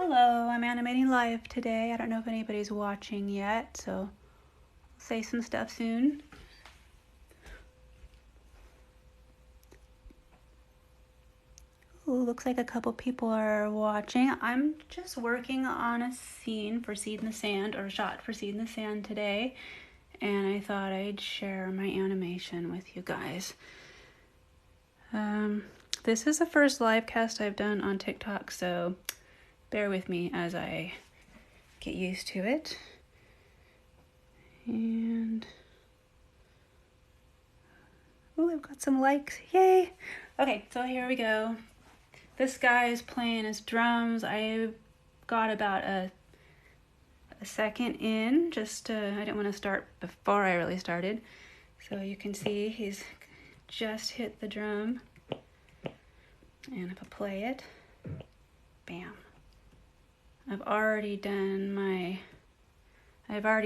Hello, I'm animating live today. I don't know if anybody's watching yet, so I'll say some stuff soon. Ooh, looks like a couple people are watching. I'm just working on a scene for Seed in the Sand, or a shot for Seed in the Sand today, and I thought I'd share my animation with you guys. This is the first live cast I've done on TikTok, so bear with me as I get used to it. And oh, I've got some likes. Yay! Okay, so here we go. This guy is playing his drums. I got about a second in, just I didn't want to start before I really started. So you can see he's just hit the drum. And if I play it, bam. I've already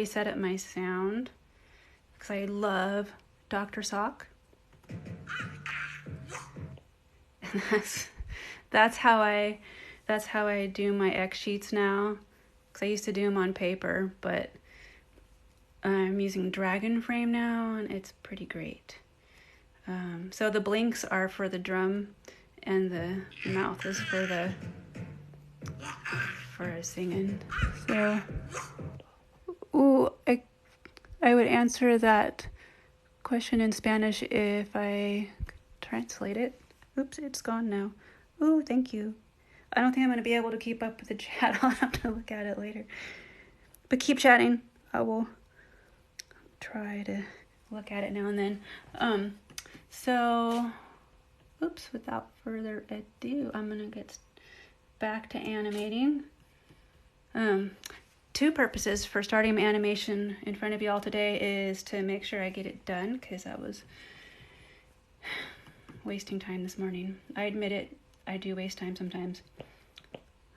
set up my sound because I love Dr. Sock. And that's how I do my X sheets now, because I used to do them on paper, but I'm using Dragon Frame now, and it's pretty great. So the blinks are for the drum, and the mouth is for singing. So, I would answer that question in Spanish if I translate it. Oops, it's gone now. Ooh, thank you. I don't think I'm going to be able to keep up with the chat. I'll have to look at it later. But keep chatting. I will try to look at it now and then. Without further ado, I'm going to get back to animating. Two purposes for starting my animation in front of you all today is to make sure I get it done, because I was wasting time this morning. I admit it, I do waste time sometimes.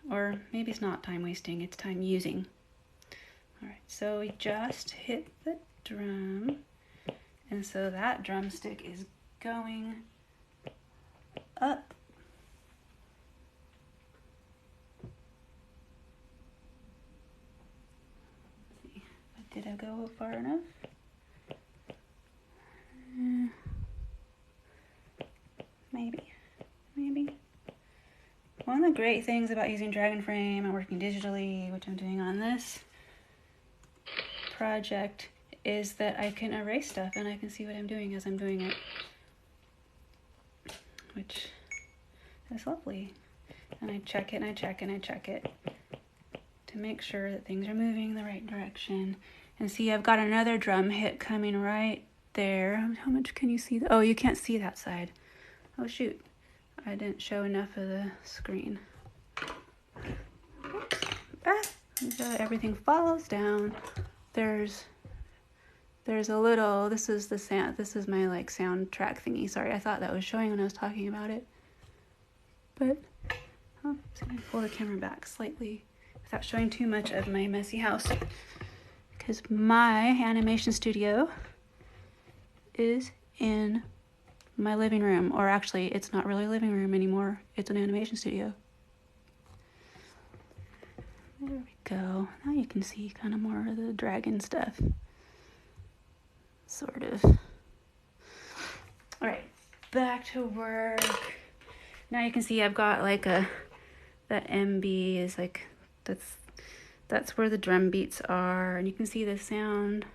Or maybe it's not time wasting, it's time using. Alright, so we just hit the drum, and so that drumstick is going up. Did I go far enough? Maybe. One of the great things about using Dragon Frame and working digitally, which I'm doing on this project, is that I can erase stuff and I can see what I'm doing as I'm doing it, which is lovely. And I check it and I check and I check it to make sure that things are moving in the right direction. And see, I've got another drum hit coming right there. How much can you see? Oh, you can't see that side. Oh, shoot. I didn't show enough of the screen. So everything follows down. There's a little, this is the sound, this is my like soundtrack thingy. Sorry, I thought that was showing when I was talking about it. But, I'm going to pull the camera back slightly without showing too much of my messy house, because my animation studio is in my living room, or actually it's not really a living room anymore, it's an animation studio. There we go. Now you can see kind of more of the dragon stuff, sort of. All right, back to work. Now you can see I've got like that MB is like, that's where the drum beats are, and you can see the sound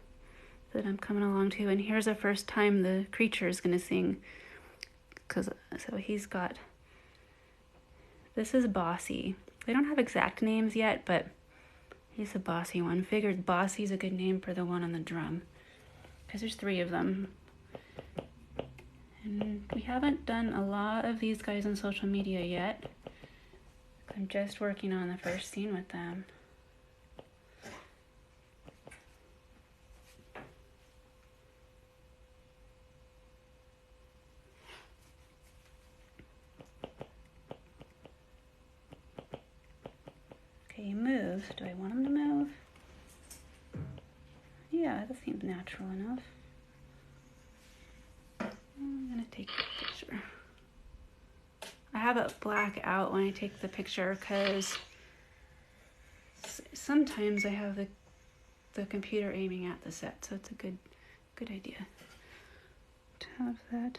that I'm coming along to. And here's the first time the creature is going to sing, so he's got, this is Bossy. They don't have exact names yet, but he's the bossy one. Figured Bossy's a good name for the one on the drum, because there's 3 of them. And we haven't done a lot of these guys on social media yet. I'm just working on the first scene with them. Okay, he moves. Do I want him to move? Yeah, that seems natural enough. I'm gonna take a picture. I have it black out when I take the picture because sometimes I have the computer aiming at the set, so it's a good idea to have that.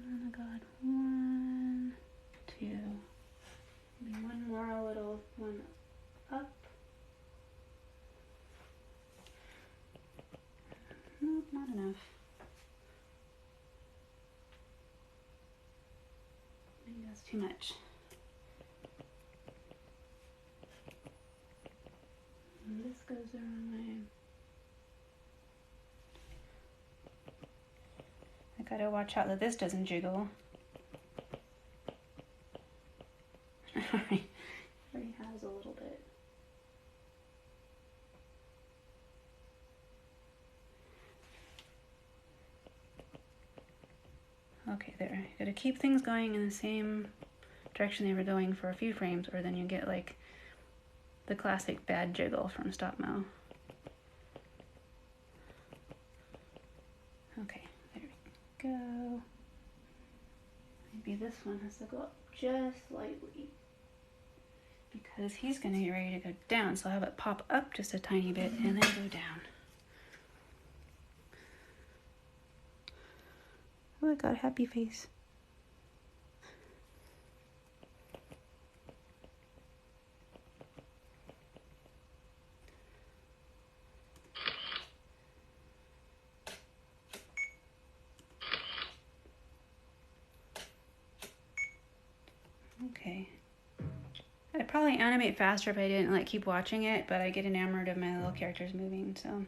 And I got 1, 2, maybe one more little one up. Nope, not enough. Maybe that's too much. And this goes the wrong way. I gotta watch out that this doesn't jiggle. Alright, already has a little bit. Okay, there. You gotta keep things going in the same direction they were going for a few frames, or then you get like the classic bad jiggle from stop mo. Okay, there we go. Maybe this one has to go up just slightly because he's gonna get ready to go down, so I'll have it pop up just a tiny bit and then go down. Oh, I got a happy face. Okay. I'd probably animate faster if I didn't like keep watching it, but I get enamored of my little characters moving, so.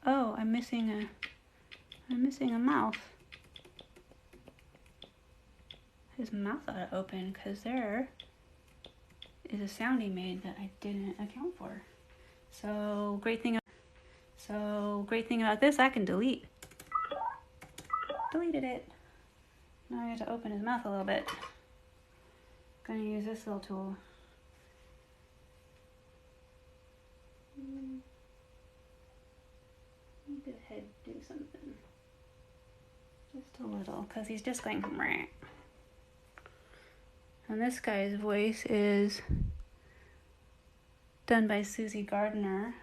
Oh, I'm missing a mouth. His mouth ought to open because there is a sound he made that I didn't account for. So great thing about this, I can delete. Deleted it. Now I have to open his mouth a little bit. Gonna use this little tool. Go ahead, do something. Just a little, because he's just going meh. And this guy's voice is done by Susie Gardner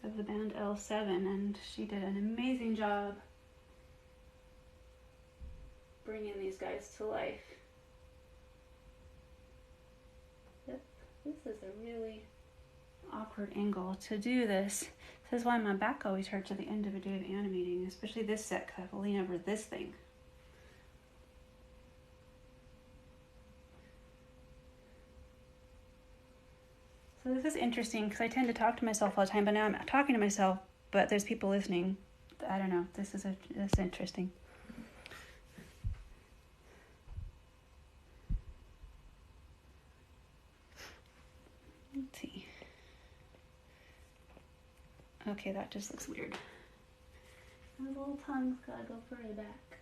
of the band L7, and she did an amazing job bringing these guys to life. Yep, this is a really awkward angle to do this. This is why my back always hurts at the end of a day of animating, especially this set, because I have to lean over this thing. So this is interesting because I tend to talk to myself all the time, but now I'm talking to myself, but there's people listening. I don't know. This is interesting. Let's see. Okay, that just looks weird. My little tongue's gotta go further back.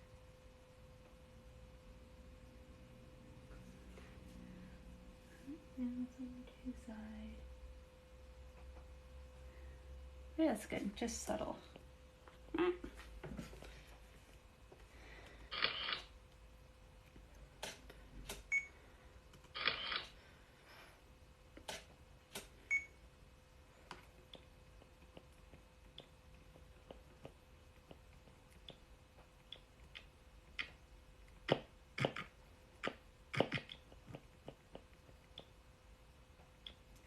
And it's over to the side. Yeah, that's good. Just subtle.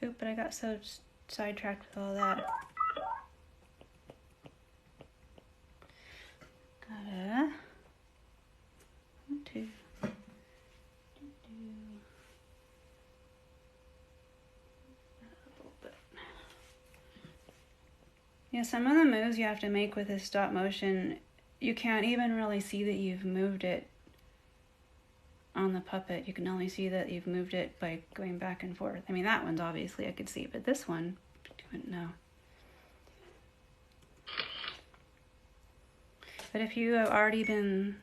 Oop, but I got so sidetracked with all that. Gotta 1, 2. Yeah, some of the moves you have to make with this stop motion, you can't even really see that you've moved it on the puppet. You can only see that you've moved it by going back and forth. I mean, that one's obviously I could see, but this one, you wouldn't know. But if you have already been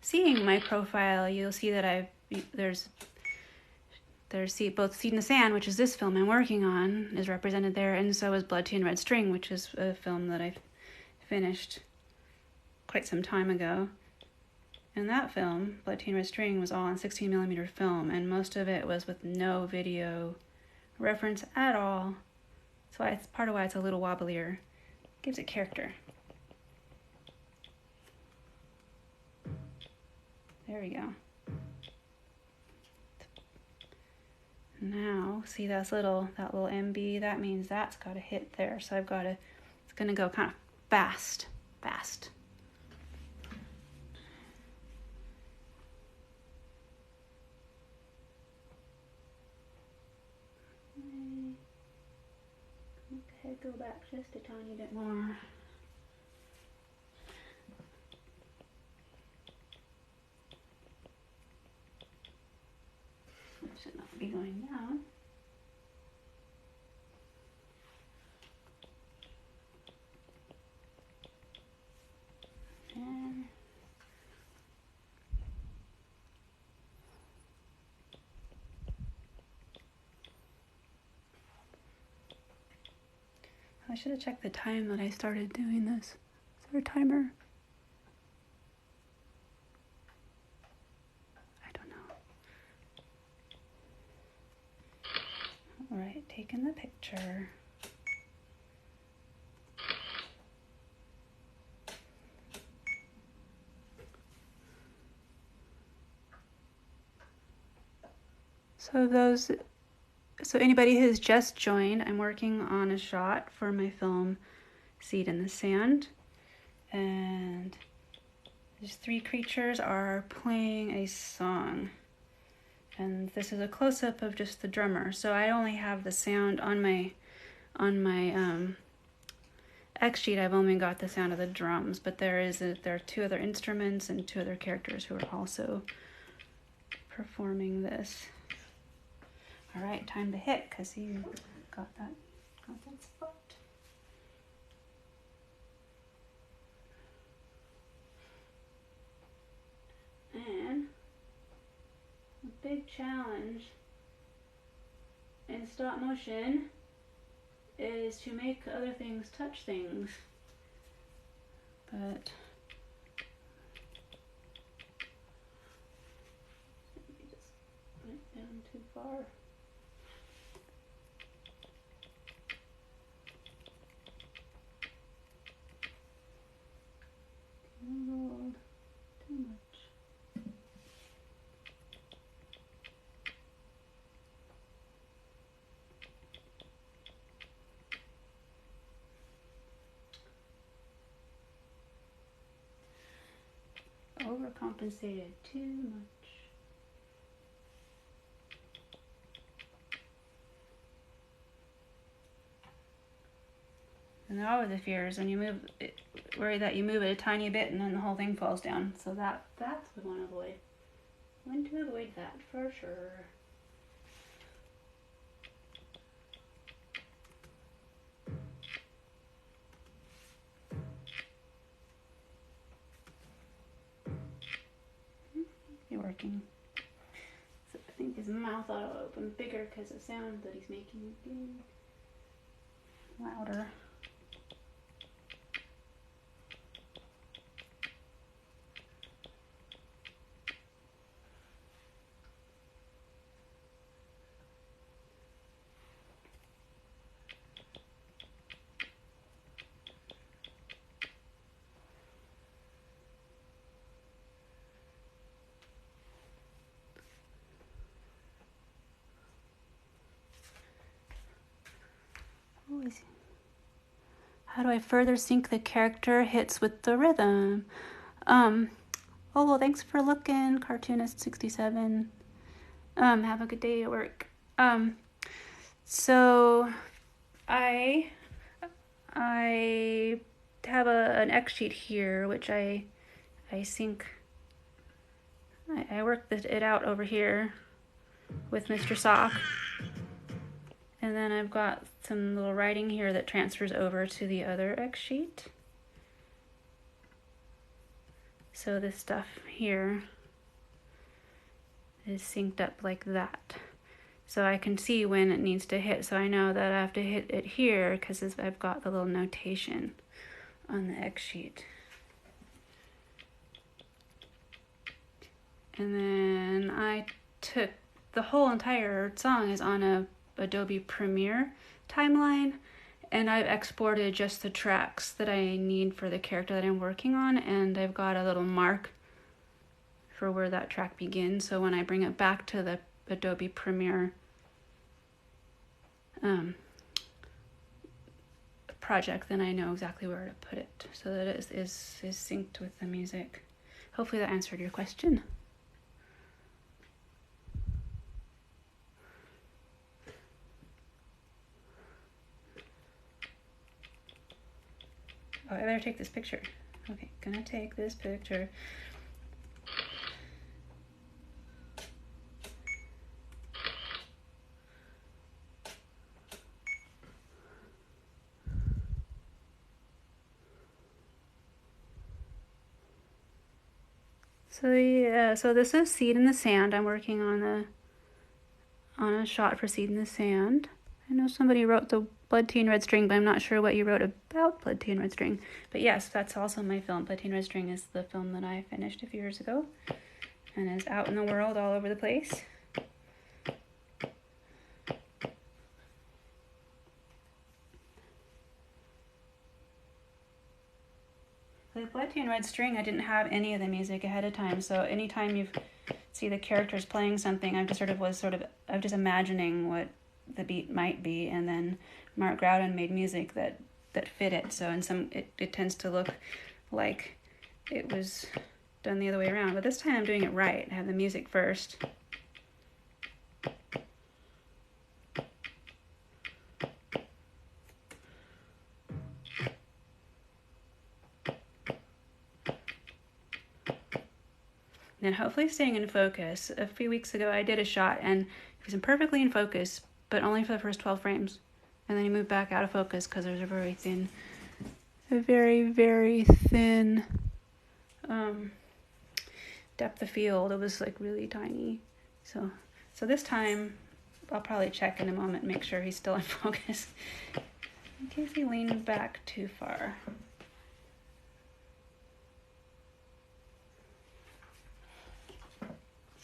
seeing my profile, you'll see that there's there's both Seed in the Sand, which is this film I'm working on, is represented there, and so is Blood, Tea, and Red String, which is a film that I finished quite some time ago. And that film, Blood, Tea, and Red String, was all on 16mm film, and most of it was with no video reference at all. So it's part of why it's a little wobblier. Gives it character. There we go. Now, see that little MB, that means that's got to hit there. So I've got to, it's going to go kind of fast. Okay, go back just a tiny bit more. It should not be going down. And I should have checked the time that I started doing this. Is there a timer? I don't know. All right, taking the picture. So anybody who's just joined, I'm working on a shot for my film Seed in the Sand, and these three creatures are playing a song, and this is a close-up of just the drummer. So I only have the sound on my X sheet. I've only got the sound of the drums, but there are two other instruments and two other characters who are also performing this. All right, time to hit, because you got that spot. And the big challenge in stop motion is to make other things touch things. But maybe just went down too far. Rolled too much. Overcompensated too much. And there are always the fears when you move it, worry that you move it a tiny bit and then the whole thing falls down. So that's what we want to avoid. Want to avoid that for sure. Be working. So I think his mouth ought to open bigger because the sound that he's making is getting louder. How do I further sync the character hits with the rhythm? Oh, well, thanks for looking, Cartoonist67. Have a good day at work. So I have an X sheet here, which I sync. I work it out over here with Mr. Sock. And then I've got some little writing here that transfers over to the other X sheet. So this stuff here is synced up like that. so I can see when it needs to hit. So I know that I have to hit it here because I've got the little notation on the X sheet. And then I took the whole entire song is on a Adobe Premiere timeline, and I've exported just the tracks that I need for the character that I'm working on, and I've got a little mark for where that track begins. So when I bring it back to the Adobe Premiere project, then I know exactly where to put it so that it is synced with the music. Hopefully that answered your question. Oh, I better take this picture. Okay, gonna take this picture. So yeah, so this is Seed in the Sand. I'm working on a shot for Seed in the Sand. I know somebody wrote the Blood Tea and Red String, but I'm not sure what you wrote about Blood Tea and Red String. But yes, that's also my film. Blood Tea and Red String is the film that I finished a few years ago and is out in the world all over the place. With Blood Tea and Red String, I didn't have any of the music ahead of time, so anytime you see the characters playing something, I was just imagining what the beat might be, and then Mark Groudon made music that fit it. So it tends to look like it was done the other way around, but this time I'm doing it right. I have the music first. Then hopefully staying in focus. A few weeks ago I did a shot and it was perfectly in focus, but only for the first 12 frames. And then you move back out of focus because there's a very very thin depth of field. It was like really tiny. So this time I'll probably check in a moment, make sure he's still in focus in case he leaned back too far.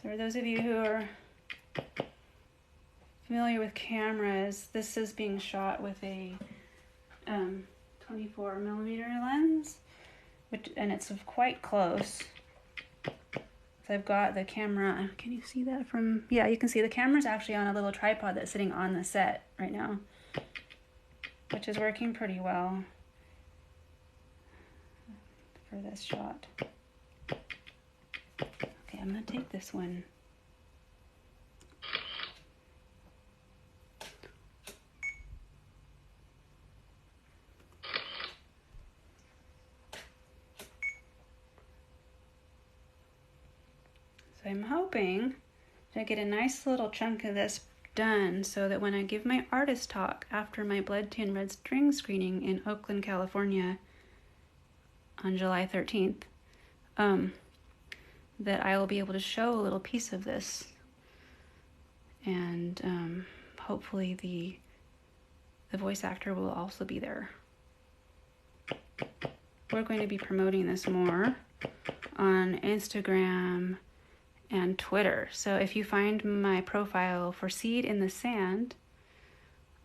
So for those of you who are familiar with cameras, this is being shot with a 24mm lens, and it's quite close. So I've got the camera, can you see that from, yeah, you can see the camera's actually on a little tripod that's sitting on the set right now, which is working pretty well for this shot. Okay, I'm gonna take this one. So I'm hoping to get a nice little chunk of this done so that when I give my artist talk after my Blood Tea and Red String screening in Oakland, California on July 13th, that I will be able to show a little piece of this, and hopefully the voice actor will also be there. We're going to be promoting this more on Instagram and Twitter. So if you find my profile for Seed in the Sand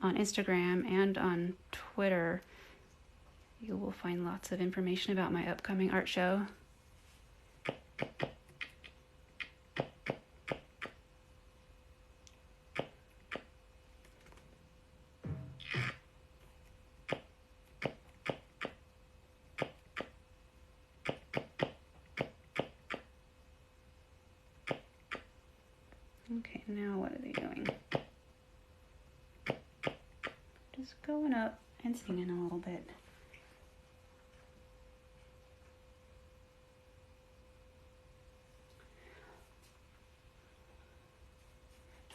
on Instagram and on Twitter, you will find lots of information about my upcoming art show. Okay, now what are they doing? Just going up and singing a little bit.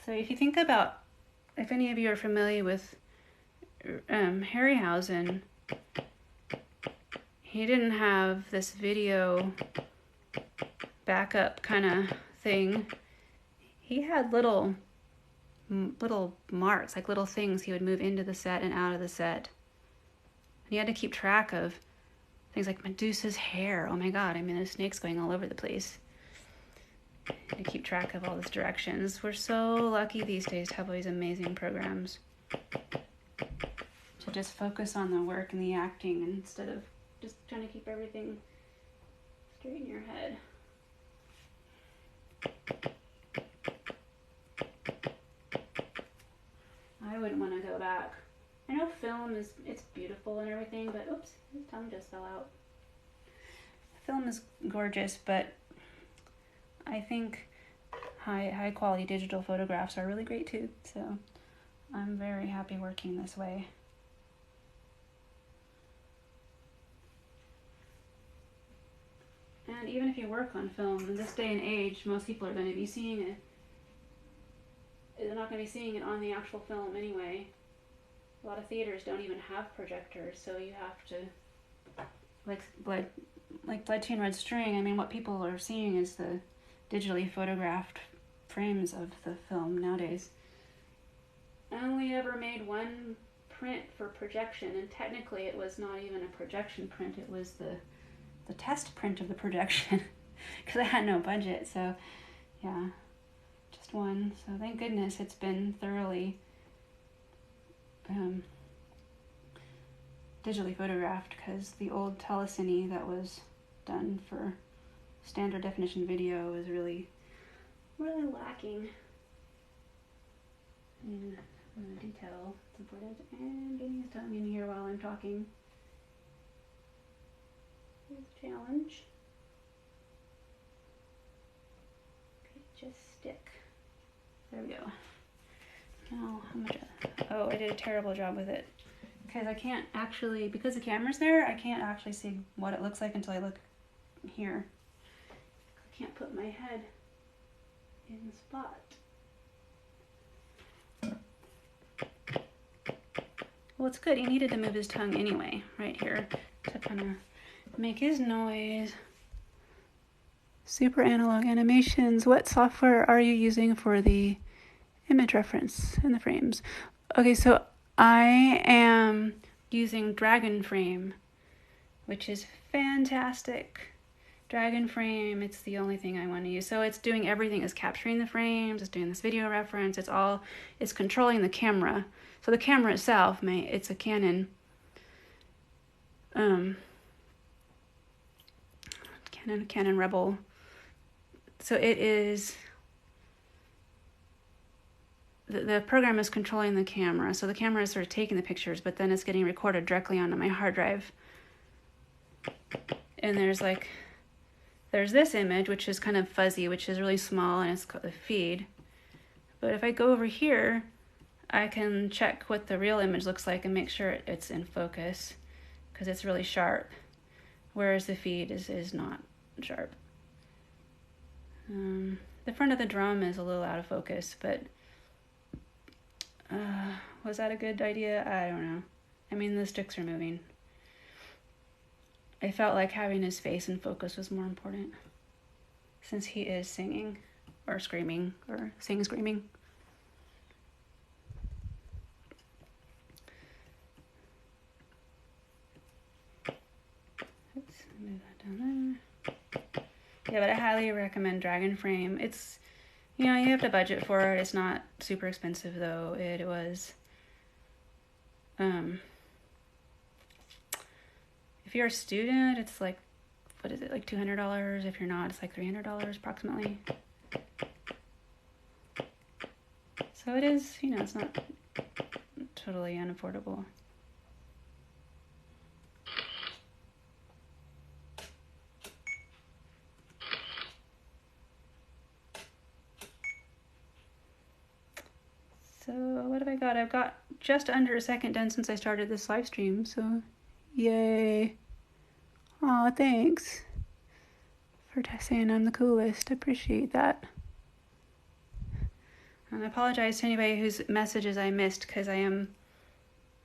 So if you think about, if any of you are familiar with Harryhausen, he didn't have this video backup kind of thing. He had little little marks, like little things he would move into the set and out of the set. And he had to keep track of things like Medusa's hair. Oh my God, I mean, there's snakes going all over the place. To keep track of all these directions. We're so lucky these days to have all these amazing programs to just focus on the work and the acting instead of just trying to keep everything straight in your head. I wouldn't want to go back. I know film it's beautiful and everything, but oops, his tongue just fell out. Film is gorgeous, but I think high quality digital photographs are really great too. So I'm very happy working this way. And even if you work on film, in this day and age, most people are going to be seeing it. They're not going to be seeing it on the actual film anyway. A lot of theaters don't even have projectors, so you have to, like Blood, Tea, and Red String, I mean, what people are seeing is the digitally photographed frames of the film nowadays. I only ever made one print for projection, and technically it was not even a projection print, it was the test print of the projection, because I had no budget, so yeah, just one. So thank goodness it's been thoroughly digitally photographed, because the old telecine that was done for standard definition video is really lacking in detail. It's important. And getting his tongue in here while I'm talking is a challenge. Okay, just stick. There we go. Now, how much? Oh, I did a terrible job with it. Because I can't actually, because the camera's there, I can't actually see what it looks like until I look here. I can't put my head in the spot. Well, it's good. He needed to move his tongue anyway, right here, to kind of make his noise. Super analog animations. What software are you using for the image reference in the frames? Okay, so I am using Dragon Frame, which is fantastic. Dragon Frame, it's the only thing I want to use. So it's doing everything. It's capturing the frames, it's doing this video reference, it's controlling the camera. So the camera itself, it's a Canon Canon Rebel. So it is, the program is controlling the camera. So the camera is sort of taking the pictures, but then it's getting recorded directly onto my hard drive. And there's this image, which is kind of fuzzy, which is really small, and it's called the feed. But if I go over here, I can check what the real image looks like and make sure it's in focus, because it's really sharp, whereas the feed is not sharp. The front of the drum is a little out of focus, but was that a good idea? I don't know. I mean, the sticks are moving. I felt like having his face in focus was more important, since he is singing or screaming or screaming. Oops, move that down there. Yeah, but I highly recommend Dragon Frame. It's, you have to budget for it. It's not super expensive though. It was, if you're a student, it's like, what is it, like $200? If you're not, it's like $300 approximately. So it is, it's not totally unaffordable. So what have I got? I've got just under a second done since I started this live stream, so yay. Aw, thanks for saying I'm the coolest. I appreciate that. And I apologize to anybody whose messages I missed, because I'm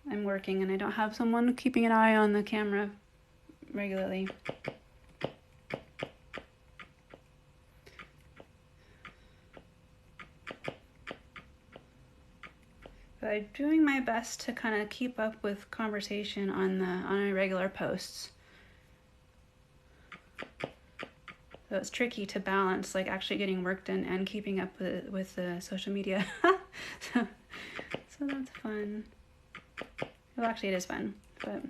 working and I don't have someone keeping an eye on the camera regularly. But I'm doing my best to kind of keep up with conversation on my regular posts. So it's tricky to balance like actually getting work done and keeping up with the social media. so that's fun. Well, actually it is fun, but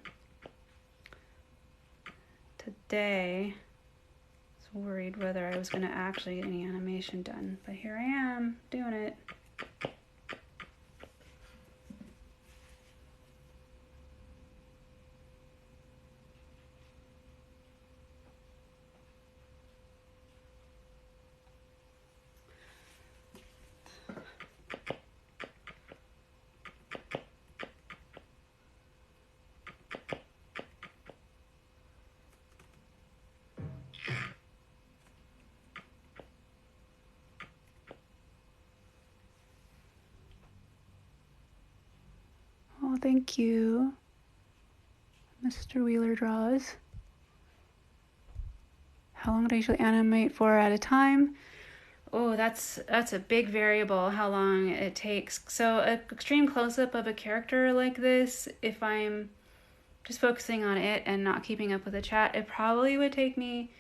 today I was worried whether I was going to actually get any animation done, but here I am doing it. Oh, thank you, Mr. Wheeler Draws. How long do I usually animate for at a time? Oh, that's a big variable, how long it takes. So an extreme close-up of a character like this, if I'm just focusing on it and not keeping up with the chat, it probably would take me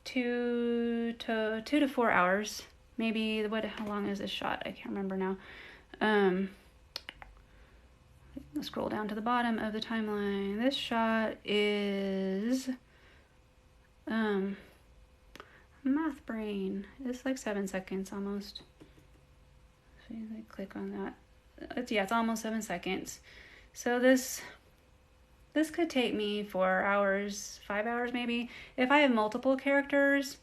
2 to 4 hours. Maybe, how long is this shot? I can't remember now. Let's scroll down to the bottom of the timeline. This shot is math brain. It's like 7 seconds almost. So I click on that. It's almost 7 seconds. So this could take me 4 hours, 5 hours maybe. If I have multiple characters,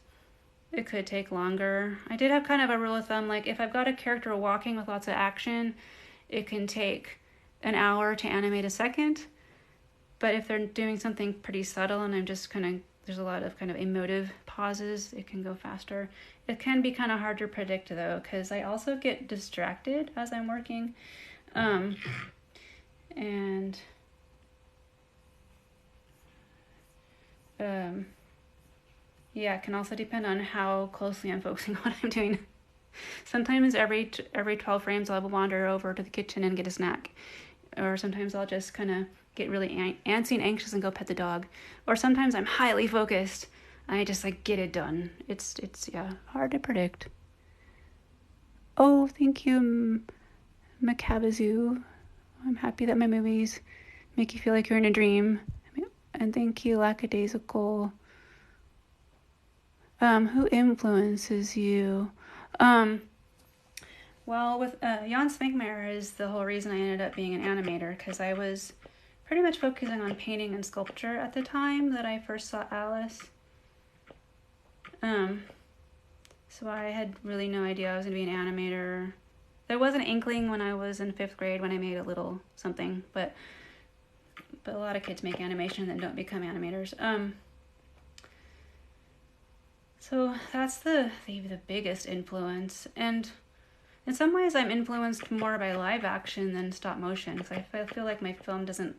it could take longer. I did have kind of a rule of thumb, like if I've got a character walking with lots of action, it can take an hour to animate a second. But if they're doing something pretty subtle and I'm just there's a lot of kind of emotive pauses, it can go faster. It can be kind of hard to predict though, because I also get distracted as I'm working. Yeah, it can also depend on how closely I'm focusing on what I'm doing. Sometimes every 12 frames I'll wander over to the kitchen and get a snack. Or sometimes I'll just kind of get really antsy and anxious and go pet the dog. Or sometimes I'm highly focused and I just like get it done. It's hard to predict. Oh, thank you, Macabazoo. I'm happy that my movies make you feel like you're in a dream. And thank you, Lackadaisical. Who influences you? Well, with Jan Smenkmeyer is the whole reason I ended up being an animator, because I was pretty much focusing on painting and sculpture at the time that I first saw Alice. So I had really no idea I was going to be an animator. There was an inkling when I was in 5th grade when I made a little something, but a lot of kids make animation and then don't become animators. So that's the biggest influence. And in some ways I'm influenced more by live action than stop motion, because I feel like my film doesn't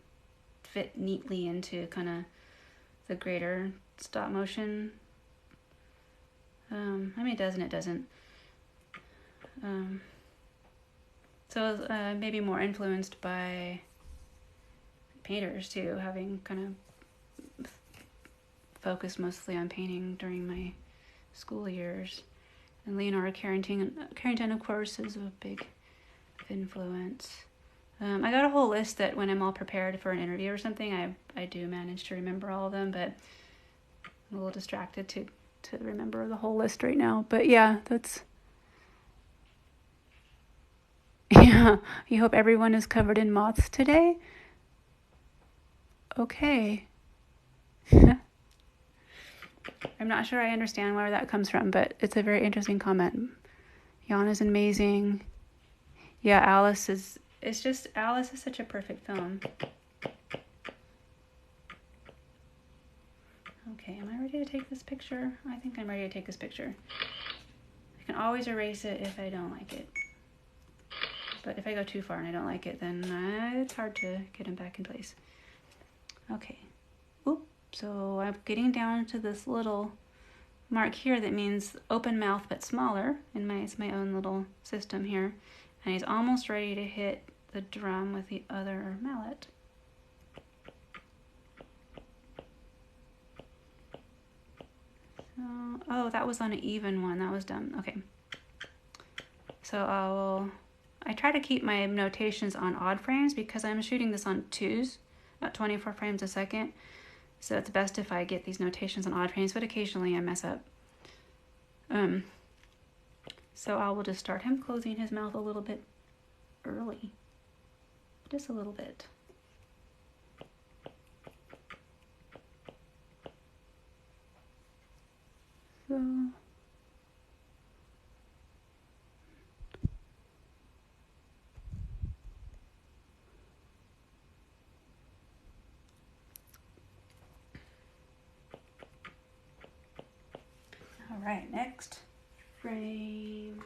fit neatly into kind of the greater stop motion. I mean, it does and it doesn't. So maybe more influenced by painters too, having kind of focused mostly on painting during my school years. And Leonora Carrington, of course, is a big influence. I got a whole list that when I'm all prepared for an interview or something, I do manage to remember all of them, but I'm a little distracted to remember the whole list right now. But yeah, yeah, you hope everyone is covered in moths today? Okay. I'm not sure I understand where that comes from, but it's a very interesting comment. Jan is amazing. Yeah, Alice is such a perfect film. Okay, am I ready to take this picture? I think I'm ready to take this picture. I can always erase it if I don't like it. But if I go too far and I don't like it, then it's hard to get them back in place. Okay. Oop. So I'm getting down to this little mark here that means open mouth but smaller. It's my own little system here. And he's almost ready to hit the drum with the other mallet. So, oh, that was on an even one. That was done. Okay. So I try to keep my notations on odd frames because I'm shooting this on 2s, not 24 frames a second. So it's best if I get these notations on odd frames, but occasionally I mess up. So I will just start him closing his mouth a little bit early. Just a little bit. So all right, next frame.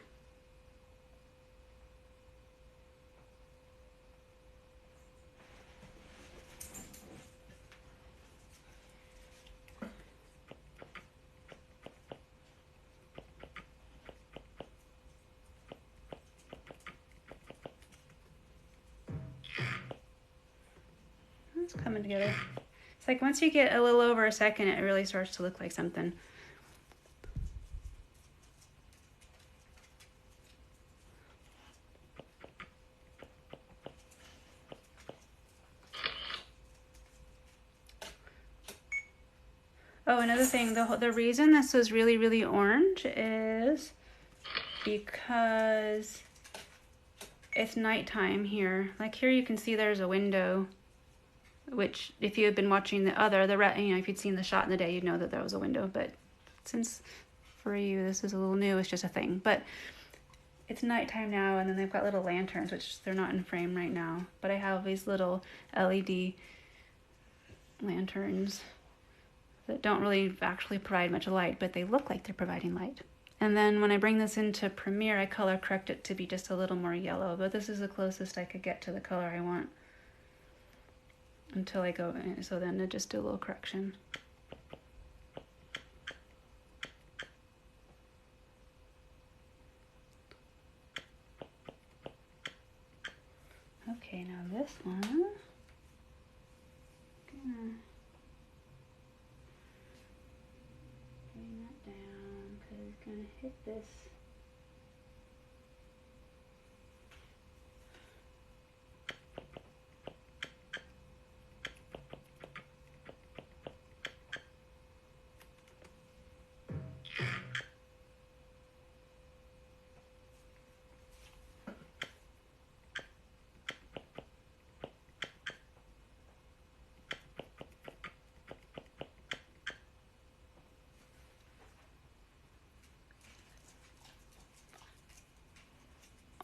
It's coming together. It's like once you get a little over a second, it really starts to look like something. Oh, another thing, the reason this is really, really orange is because it's nighttime here. Like here you can see there's a window, which if you had been watching the other, if you'd seen the shot in the day, you'd know that there was a window. But since for you this is a little new, it's just a thing. But it's nighttime now, and then they've got little lanterns, which they're not in frame right now. But I have these little LED lanterns that don't really actually provide much light, but they look like they're providing light. And then when I bring this into Premiere, I color correct it to be just a little more yellow, but this is the closest I could get to the color I want until I go in. So then I just do a little correction. Okay, now this one, bring that down because it's gonna hit this.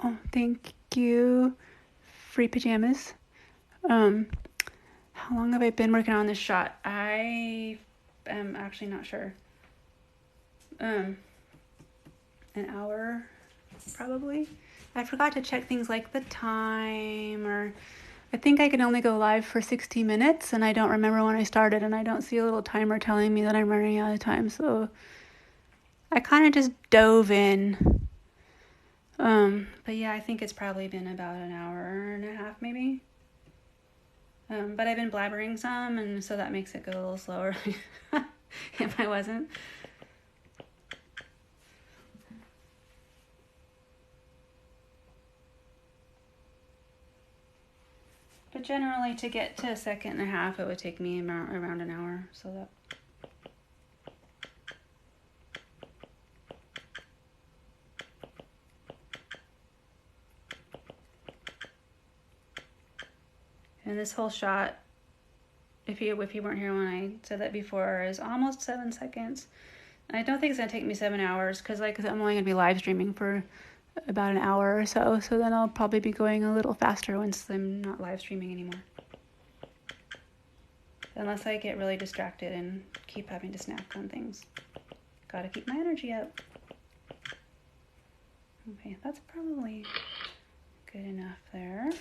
Oh, thank you. Free pajamas. How long have I been working on this shot? I am actually not sure. An hour, probably. I forgot to check things like the time, or I think I can only go live for 60 minutes, and I don't remember when I started, and I don't see a little timer telling me that I'm running out of time, so I kind of just dove in. But yeah, I think it's probably been about an hour and a half, maybe. But I've been blabbering some, and so that makes it go a little slower if I wasn't. But generally, to get to a second and a half, it would take me around an hour. So that. And this whole shot, if you weren't here when I said that before, is almost 7 seconds. And I don't think it's gonna take me 7 hours because I'm only gonna be live streaming for about an hour or so. So then I'll probably be going a little faster once I'm not live streaming anymore. Unless I get really distracted and keep having to snack on things. Gotta keep my energy up. Okay, that's probably good enough there.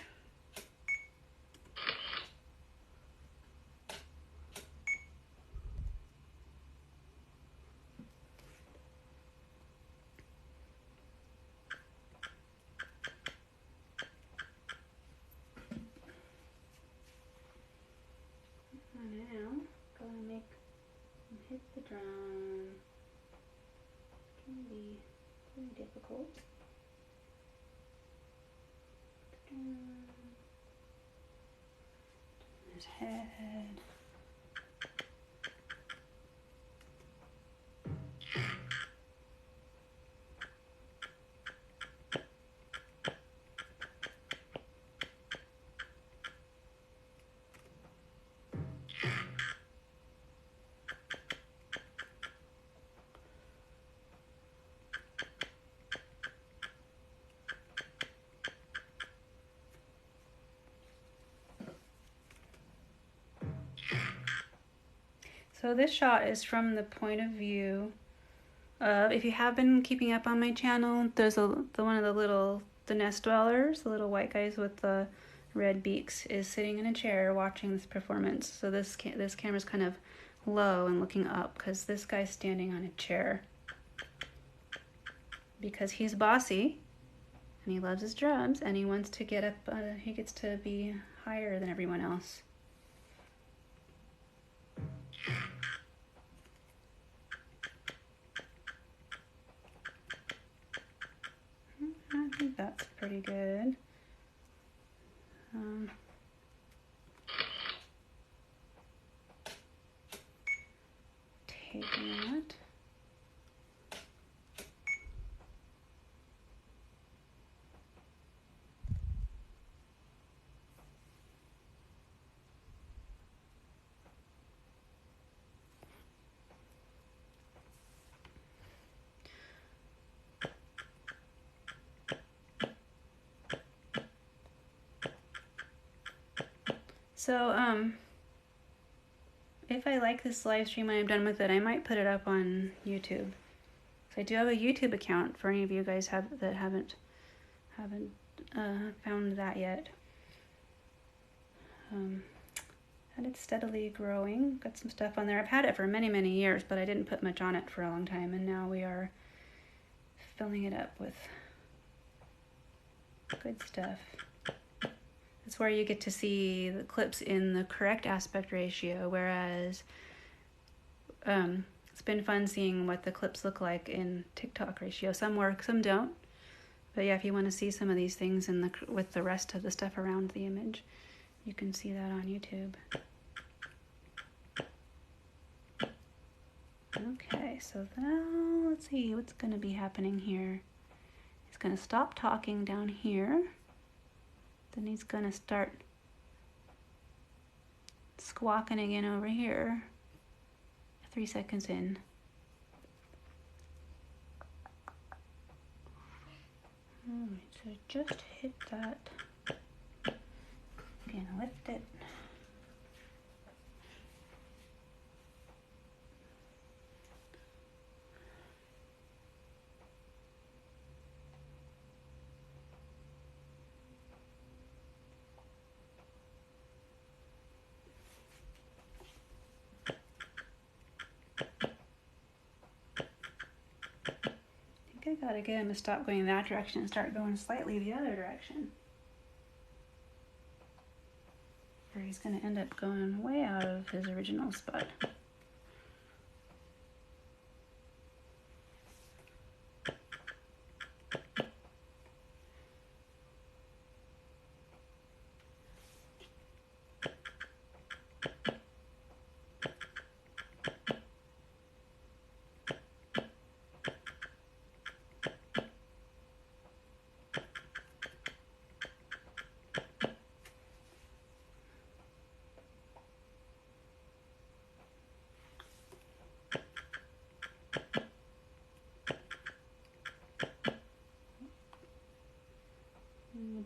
hit the drum. It can be very difficult. His head. So this shot is from the point of view of, if you have been keeping up on my channel, there's one of the nest dwellers, the little white guys with the red beaks, is sitting in a chair watching this performance. So this camera's kind of low and looking up because this guy's standing on a chair because he's bossy and he loves his drums and he wants to get up, he gets to be higher than everyone else. I think that's pretty good. Taking that. So, if I like this live stream when I'm done with it, I might put it up on YouTube. So I do have a YouTube account for any of you guys that haven't found that yet. And it's steadily growing. Got some stuff on there. I've had it for many, many years, but I didn't put much on it for a long time, and now we are filling it up with good stuff. It's where you get to see the clips in the correct aspect ratio, whereas it's been fun seeing what the clips look like in TikTok ratio. Some work, some don't. But yeah, if you want to see some of these things with the rest of the stuff around the image, you can see that on YouTube. Okay, so now let's see what's going to be happening here. He's going to stop talking down here. Then he's going to start squawking again over here 3 seconds in. Alright, so just hit that. Gonna lift it. I gotta get him to stop going that direction and start going slightly the other direction. Or he's gonna end up going way out of his original spot.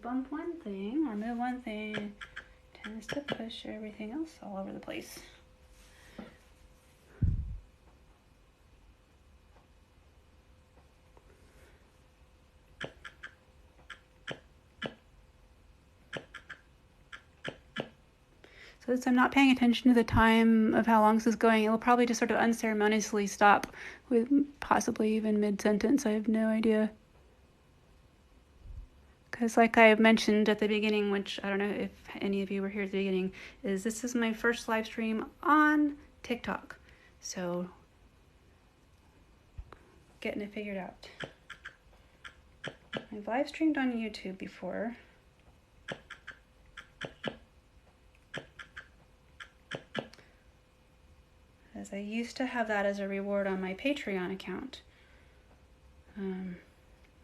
Bump one thing or move one thing tends to push everything else all over the place. So since I'm not paying attention to the time of how long this is going, it will probably just sort of unceremoniously stop with possibly even mid-sentence. I have no idea. Because like I mentioned at the beginning, which I don't know if any of you were here at the beginning, is this is my first live stream on TikTok. So getting it figured out. I've live streamed on YouTube before. As I used to have that as a reward on my Patreon account. And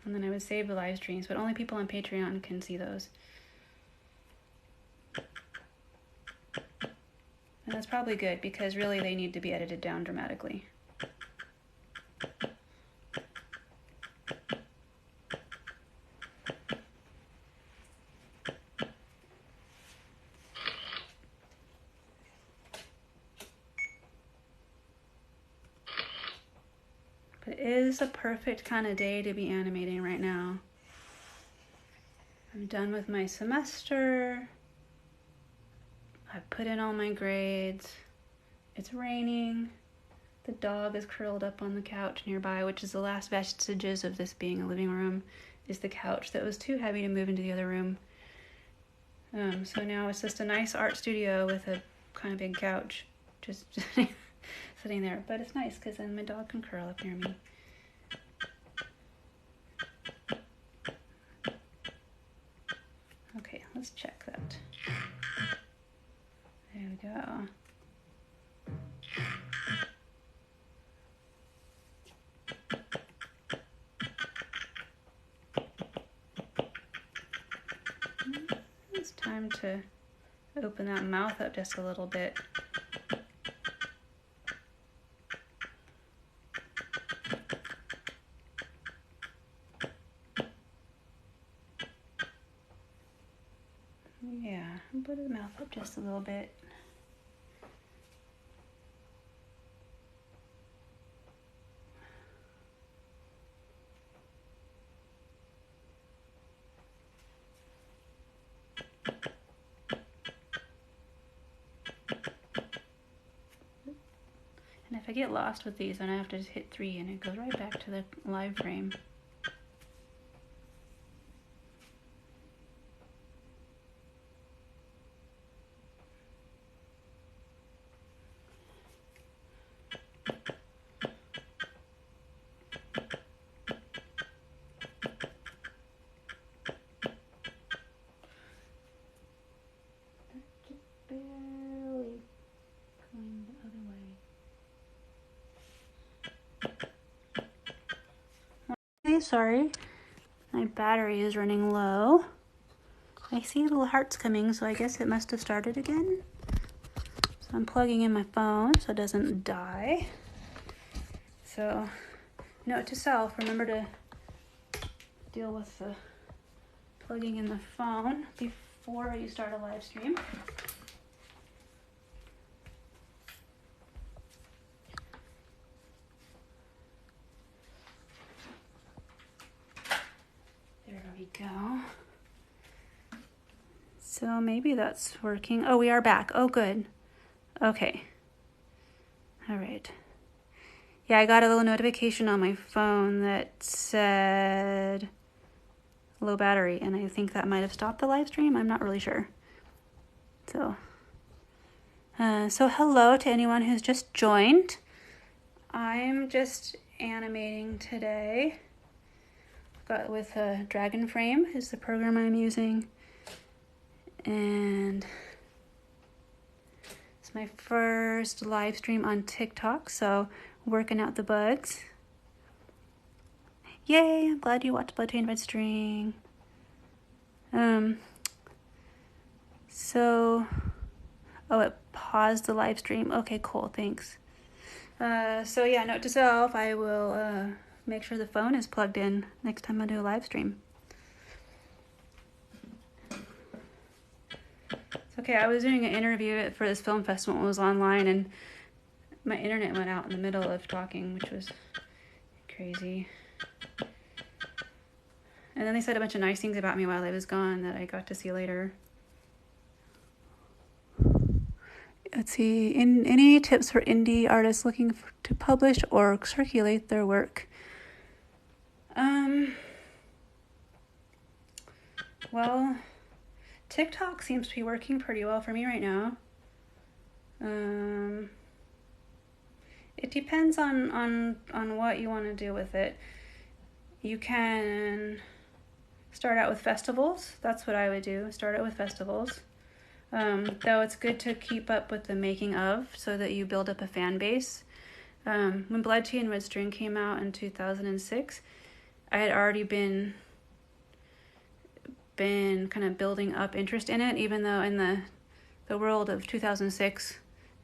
then I would save the live streams, but only people on Patreon can see those. And that's probably good, because really they need to be edited down dramatically. But it is a perfect kind of day to be animating right now. I'm done with my semester. I've put in all my grades. It's raining. The dog is curled up on the couch nearby, which is the last vestiges of this being a living room, is the couch that was too heavy to move into the other room. So now it's just a nice art studio with a kind of big couch just sitting there. But it's nice because then my dog can curl up near me. Okay, let's check that. There we go. It's time to open that mouth up just a little bit. Yeah, put his mouth up just a little bit. And if I get lost with these, then I have to just hit 3 and it goes right back to the live frame. Sorry, my battery is running low. I see little hearts coming, so I guess it must have started again. So I'm plugging in my phone so it doesn't die. So, note to self, remember to deal with the plugging in the phone before you start a live stream. There we go. So maybe that's working. Oh, we are back. Oh, good. Okay. All right. Yeah, I got a little notification on my phone that said low battery, and I think that might have stopped the live stream. I'm not really sure. So hello to anyone who's just joined. I'm just animating today. Got with Dragon Frame is the program I'm using, and it's my first live stream on TikTok, so working out the bugs. Yay, I'm glad you watched Blood Train Red String. It paused the live stream. Okay, cool, thanks. So yeah, note to self, I will make sure the phone is plugged in next time I do a live stream. Okay, I was doing an interview for this film festival. It was online, and my internet went out in the middle of talking, which was crazy. And then they said a bunch of nice things about me while I was gone that I got to see later. Let's see, any tips for indie artists looking to publish or circulate their work? Well, TikTok seems to be working pretty well for me right now. It depends on what you want to do with it. You can start out with festivals. That's what I would do. Start out with festivals. Though it's good to keep up with the making of so that you build up a fan base. When Blood Tea and Red String came out in 2006, I had already been kind of building up interest in it, even though in the world of 2006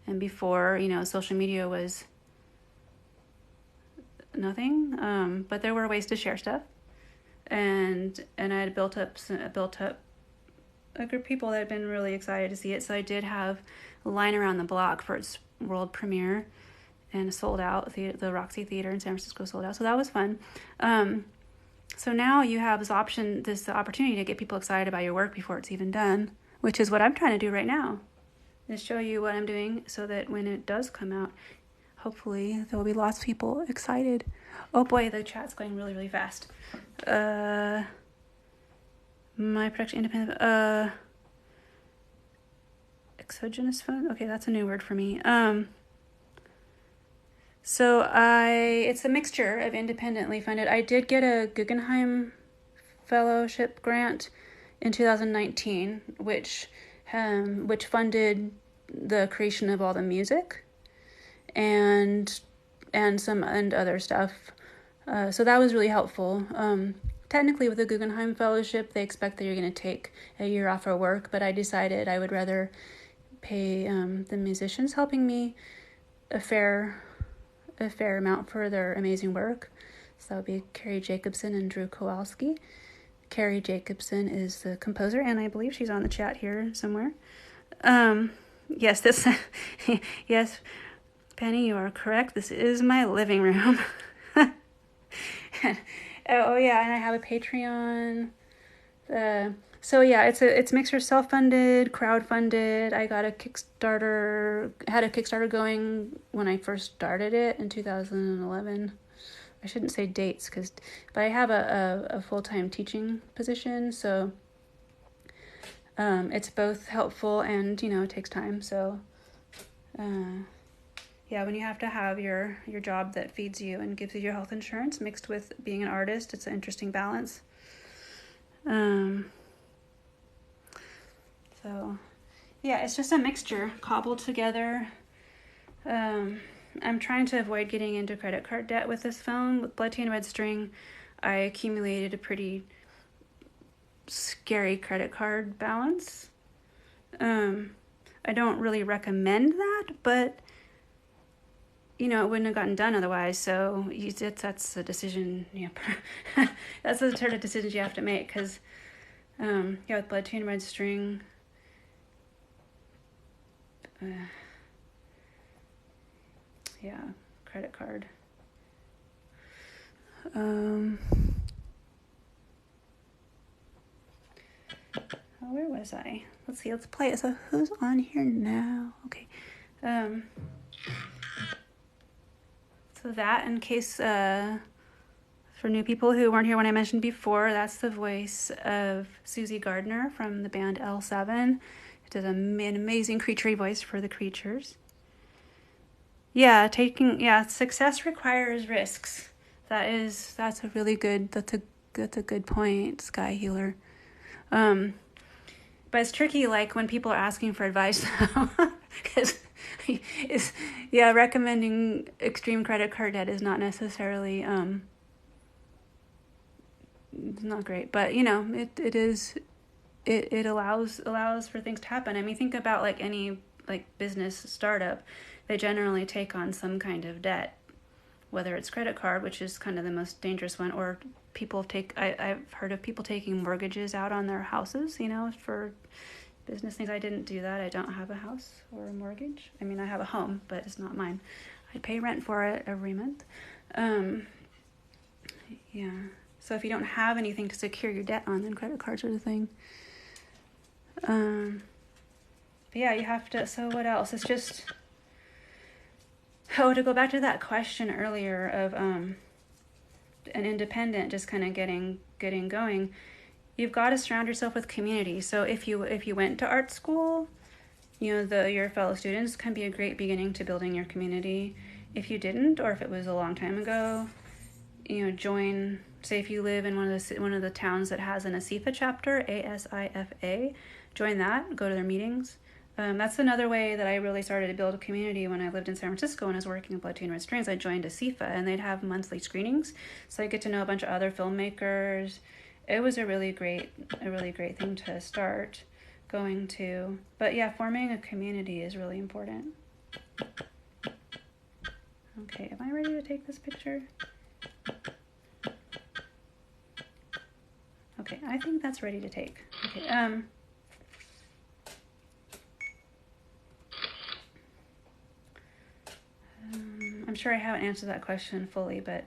and before, social media was nothing. But there were ways to share stuff, and I had built up a group of people that had been really excited to see it. So I did have a line around the block for its world premiere, and sold out. The Roxy Theater in San Francisco sold out. So that was fun. So now you have this opportunity to get people excited about your work before it's even done, which is what I'm trying to do right now, is show you what I'm doing so that when it does come out, hopefully there will be lots of people excited. Oh boy, the chat's going really, really fast. My production independent, exogenous fund. Okay, that's a new word for me. So it's a mixture of independently funded. I did get a Guggenheim Fellowship grant in 2019, which funded the creation of all the music and other stuff. So that was really helpful. Technically, with the Guggenheim Fellowship, they expect that you're going to take a year off of work, but I decided I would rather pay the musicians helping me a fair amount for their amazing work. So that would be Karie Jacobson and Drew Kowalski. Karie Jacobson is the composer, and I believe she's on the chat here somewhere. Yes, yes, Penny, you are correct. This is my living room. Oh yeah, and I have a Patreon. So yeah, it's mixture self-funded, crowd-funded. I got had a Kickstarter going when I first started it in 2011. I shouldn't say dates, but I have a full-time teaching position, so it's both helpful and, it takes time. So yeah, when you have to have your job that feeds you and gives you your health insurance mixed with being an artist, it's an interesting balance. So yeah, it's just a mixture cobbled together. I'm trying to avoid getting into credit card debt with this phone. With Blood Tea and Red String, I accumulated a pretty scary credit card balance. I don't really recommend that, but it wouldn't have gotten done otherwise. So that's a decision. Yeah, that's the sort of decisions you have to make. Because with Blood Tea and Red String, credit card. Where was I? Let's see. Let's play it. So who's on here now? Okay. So that, in case for new people who weren't here when I mentioned before, that's the voice of Susie Gardner from the band L7. It does an amazing creaturey voice for the creatures. Yeah, success requires risks. That's a good point, Sky Healer. But it's tricky, like when people are asking for advice, because recommending extreme credit card debt is not necessarily it's not great, but it allows for things to happen. I mean, think about like any business startup. They generally take on some kind of debt, whether it's credit card, which is kind of the most dangerous one, or I've heard of people taking mortgages out on their houses, for business things. I didn't do that. I don't have a house or a mortgage. I mean, I have a home, but it's not mine. I pay rent for it every month. So if you don't have anything to secure your debt on, then credit cards are the thing. But yeah, you have to. So what else? It's just. To go back to that question earlier of an independent just kind of getting going, you've got to surround yourself with community. So if you went to art school, your fellow students can be a great beginning to building your community. if you didn't, or if it was a long time ago, join, say if you live in one of the towns that has an ASIFA chapter, ASIFA, join that, go to their meetings. That's another way that I really started to build a community when I lived in San Francisco and I was working in Blood, Tea, and Red Strings. I joined ASIFA, and they'd have monthly screenings, so I get to know a bunch of other filmmakers. It was a really great thing to start going to. But yeah, forming a community is really important. Okay, am I ready to take this picture? Okay, I think that's ready to take. Okay, I'm sure I haven't answered that question fully, but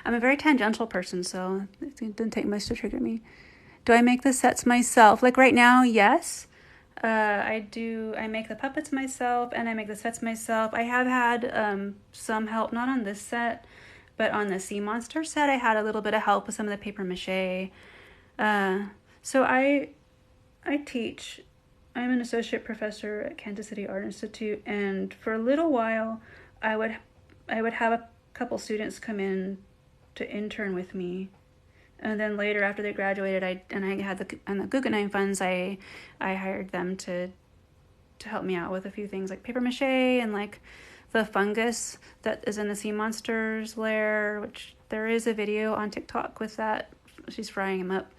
I'm a very tangential person, so it didn't take much to trigger me. Do I make the sets myself? Like right now, yes. I do. I make the puppets myself, and I make the sets myself. I have had some help, not on this set, but on the Sea Monster set, I had a little bit of help with some of the paper mache. So I teach. I'm an associate professor at Kansas City Art Institute, and for a little while, I would have a couple students come in to intern with me, and then later after they graduated, I had the Guggenheim funds, I hired them to help me out with a few things like paper mache and like the fungus that is in the Sea Monster's lair, which there is a video on TikTok with that. She's frying him up.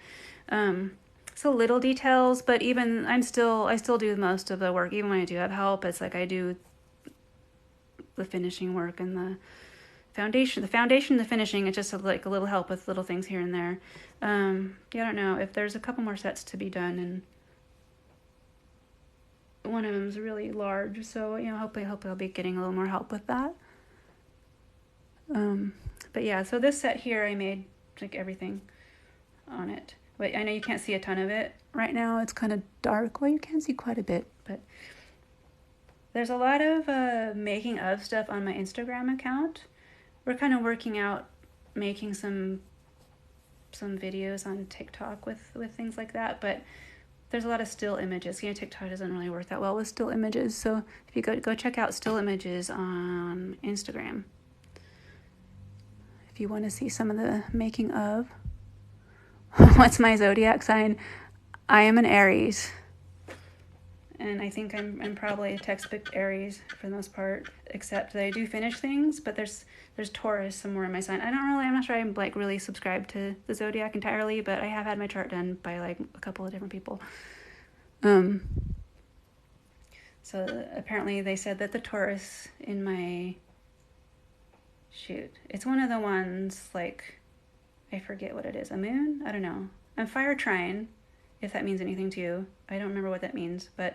So little details, but even I still do most of the work. Even when I do have help, it's like I do the finishing work and the foundation, the finishing. It's just like a little help with little things here and there. I don't know if there's a couple more sets to be done, and one of them's really large. So hopefully I'll be getting a little more help with that. But yeah, so this set here I made like everything on it. Wait, I know you can't see a ton of it right now. It's kind of dark. Well, you can see quite a bit, but there's a lot of making of stuff on my Instagram account. We're kind of working out making some videos on TikTok with things like that, but there's a lot of still images. TikTok doesn't really work that well with still images, so if you go check out still images on Instagram if you want to see some of the making of. What's my zodiac sign? I am an Aries. And I think I'm probably a textbook Aries for the most part, except that I do finish things, but there's Taurus somewhere in my sign. I'm not sure I'm like really subscribed to the zodiac entirely, but I have had my chart done by like a couple of different people. So apparently they said that the Taurus in my, it's one of the ones like, I forget what it is. A moon? I don't know. I'm fire trine, if that means anything to you. I don't remember what that means, but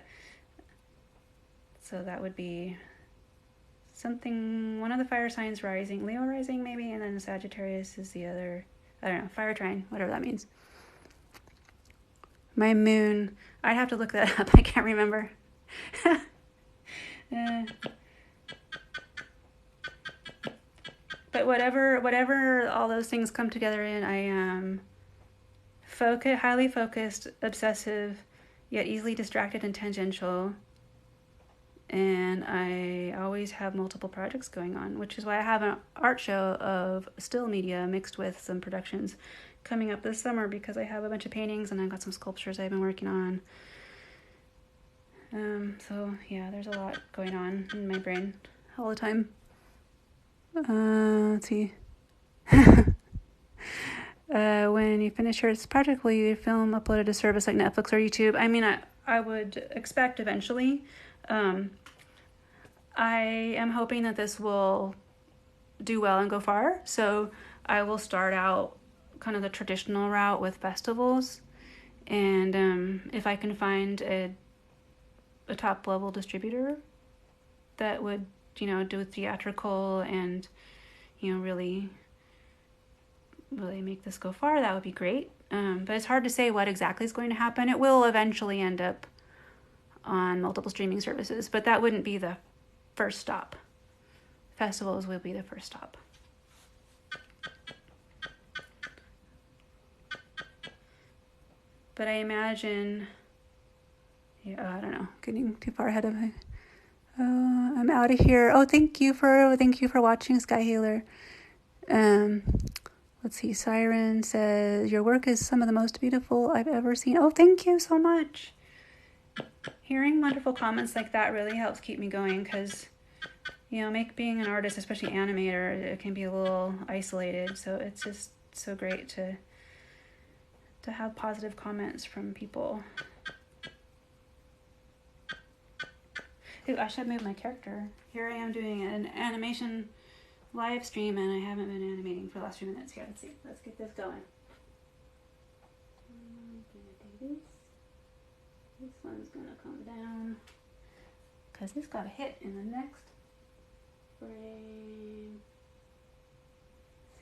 so that would be something, one of the fire signs rising, Leo rising maybe, and then Sagittarius is the other, I don't know, fire trine, whatever that means. My moon, I'd have to look that up. I can't remember. But whatever all those things come together in, I am highly focused, obsessive, yet easily distracted and tangential. And I always have multiple projects going on, which is why I have an art show of still media mixed with some productions coming up this summer, because I have a bunch of paintings and I've got some sculptures I've been working on. So yeah, there's a lot going on in my brain all the time. Let's see. When you finish your project, will you film uploaded to service like Netflix or YouTube? I mean, I would expect eventually. I am hoping that this will do well and go far. So I will start out kind of the traditional route with festivals. And if I can find a top level distributor that would, do theatrical and, really make this go far, that would be great. But it's hard to say what exactly is going to happen. It will eventually end up on multiple streaming services, but that wouldn't be the first stop. Festivals will be the first stop. But I imagine, I don't know, getting too far ahead of I'm out of here. Oh, thank you for watching, Sky Healer. Let's see. Siren says your work is some of the most beautiful I've ever seen. Oh, thank you so much. Hearing wonderful comments like that really helps keep me going, because being an artist, especially animator, it can be a little isolated. So it's just so great to have positive comments from people. Ooh, I should move my character. Here I am doing an animation live stream, and I haven't been animating for the last few minutes. Here, let's see. Let's get this going. I'm gonna do this. This one's gonna come down, because this got a hit in the next frame.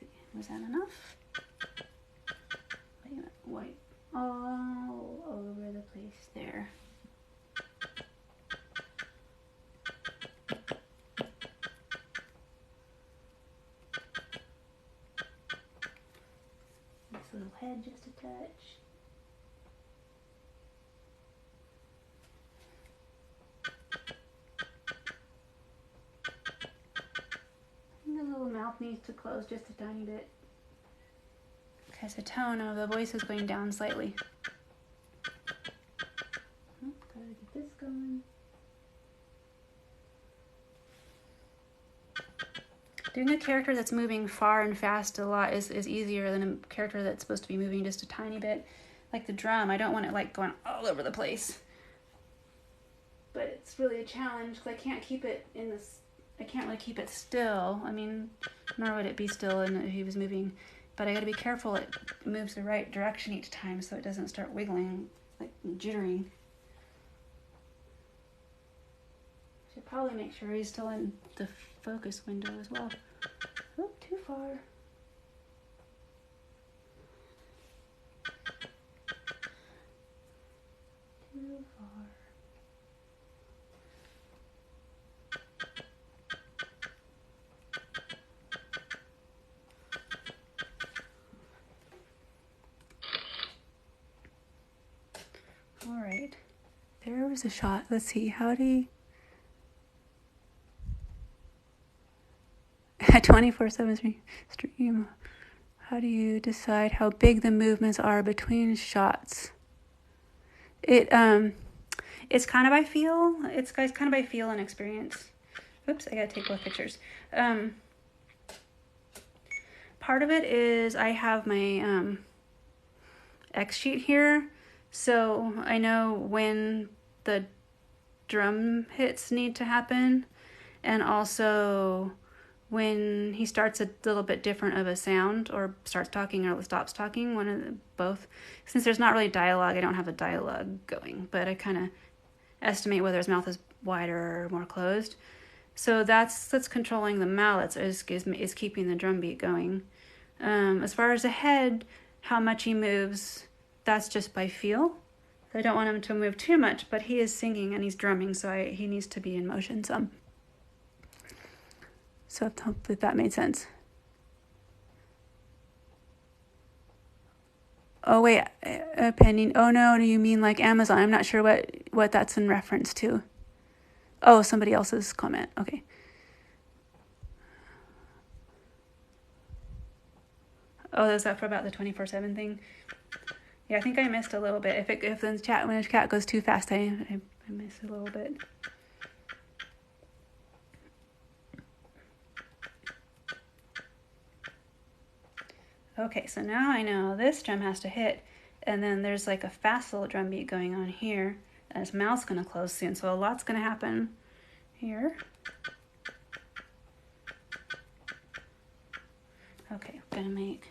Let's see, was that enough? Wait a minute, white all over the place there. This little head just a touch. The little mouth needs to close just a tiny bit, because the tone of the voice is going down slightly. Gotta get this going. Doing a character that's moving far and fast a lot is easier than a character that's supposed to be moving just a tiny bit. Like the drum, I don't want it like going all over the place. But it's really a challenge, because I can't keep it in this. I can't really keep it still. I mean, nor would it be still if he was moving. But I got to be careful it moves the right direction each time, so it doesn't start wiggling, like jittering. Should probably make sure he's still in the focus window as well. Oh, too far. Too far. All right, there was a shot. Let's see, how do you... At 24/7 stream, how do you decide how big the movements are between shots? It's kind of by feel. It's kind of by feel and experience. Oops, I gotta take both pictures. Part of it is I have my X sheet here, so I know when the drum hits need to happen, and also when he starts a little bit different of a sound, or starts talking or stops talking, one of both. Since there's not really dialogue, I don't have a dialogue going, but I kind of estimate whether his mouth is wider or more closed. So that's controlling the mouth, is keeping the drum beat going. As far as the head, how much he moves, that's just by feel. I don't want him to move too much, but he is singing and he's drumming, so he needs to be in motion some. So I hope that made sense. Oh wait, Penny. Oh no, do you mean like Amazon? I'm not sure what that's in reference to. Oh, somebody else's comment. Okay. Oh, is that for about the 24/7 thing? Yeah, I think I missed a little bit. If the chat, when the chat goes too fast, I miss a little bit. Okay, so now I know this drum has to hit, and then there's like a fast little drum beat going on here, and his mouth's gonna close soon, so a lot's gonna happen here. Okay, I'm gonna make...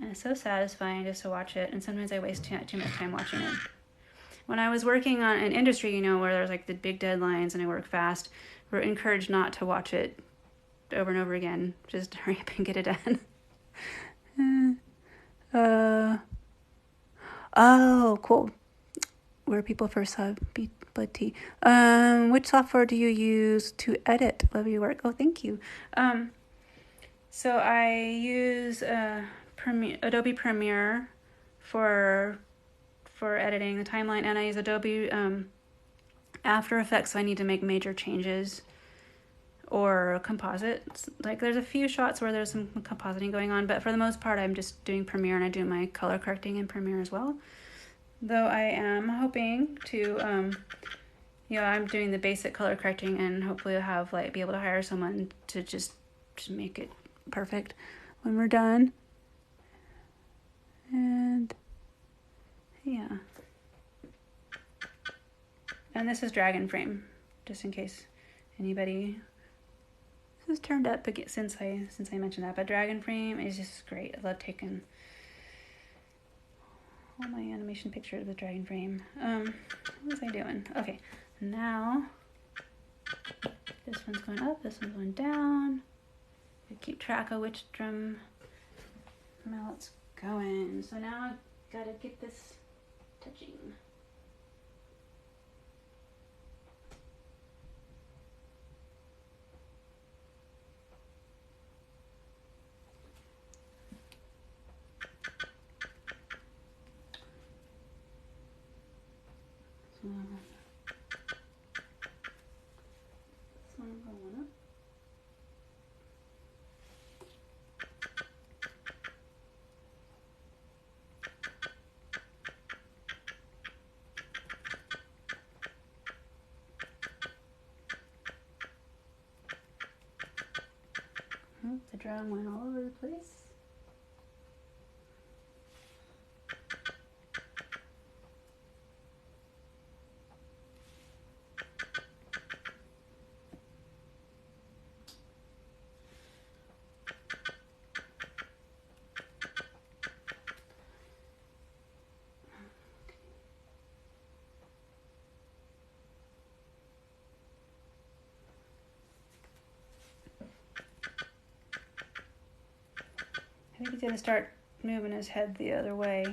And it's so satisfying just to watch it, and sometimes I waste too much time watching it. When I was working on an industry, where there's like the big deadlines and I work fast, we're encouraged not to watch it over and over again. Just hurry up and get it done. Oh, cool. Where people first saw Blood Tea. Which software do you use to edit? Love your work. Oh, thank you. So I use Adobe Premiere for editing the timeline, and I use Adobe After Effects, so I need to make major changes or composites. Like there's a few shots where there's some compositing going on, but for the most part I'm just doing Premiere, and I do my color correcting in Premiere as well. Though I am hoping to, I'm doing the basic color correcting, and hopefully I'll have be able to hire someone to just make it perfect when we're done. And yeah. And this is Dragon Frame, just in case anybody has turned up since I mentioned that. But Dragon Frame is just great. I love taking all my animation pictures with Dragon Frame. What was I doing? Okay, now this one's going up, this one's going down. I keep track of which drum mallet's going. So now I gotta get this touching. So this one going up. The drum went all over the place. I think he's going to start moving his head the other way.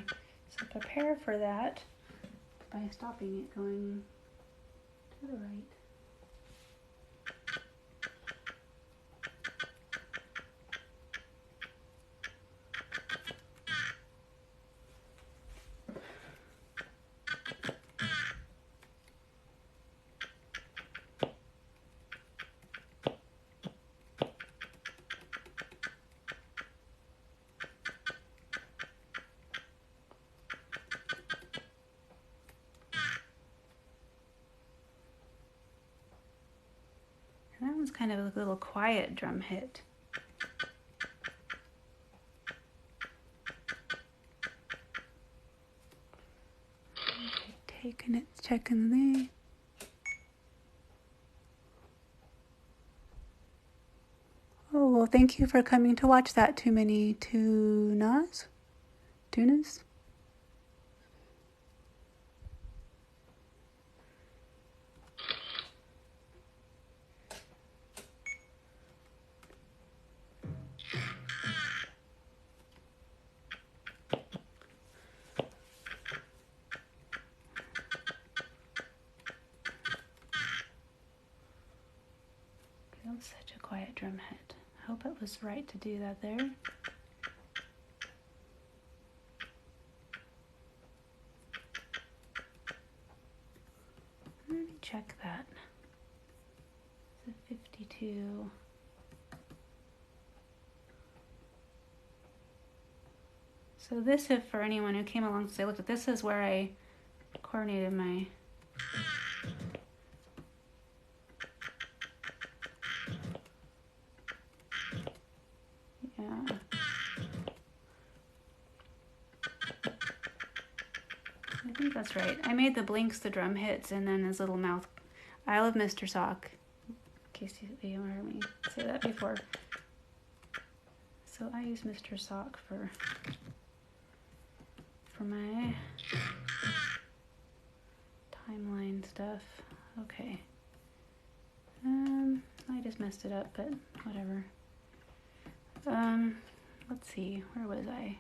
So prepare for that by stopping it going to the right. That one's kind of a little quiet drum hit. Taking it, checking the. Oh, well, thank you for coming to watch that. Too many tunas? Tunas? That was such a quiet drum hit. I hope it was right to do that there. Let me check that. It's a 52. So this, if for anyone who came along to say, look at this, is where I coordinated my I think that's right. I made the blinks the drum hits, and then his little mouth. I love Mr. Sock. In case you heard me say that before. So I use Mr. Sock for my timeline stuff. Okay. I just messed it up, but whatever. Let's see. Where was I?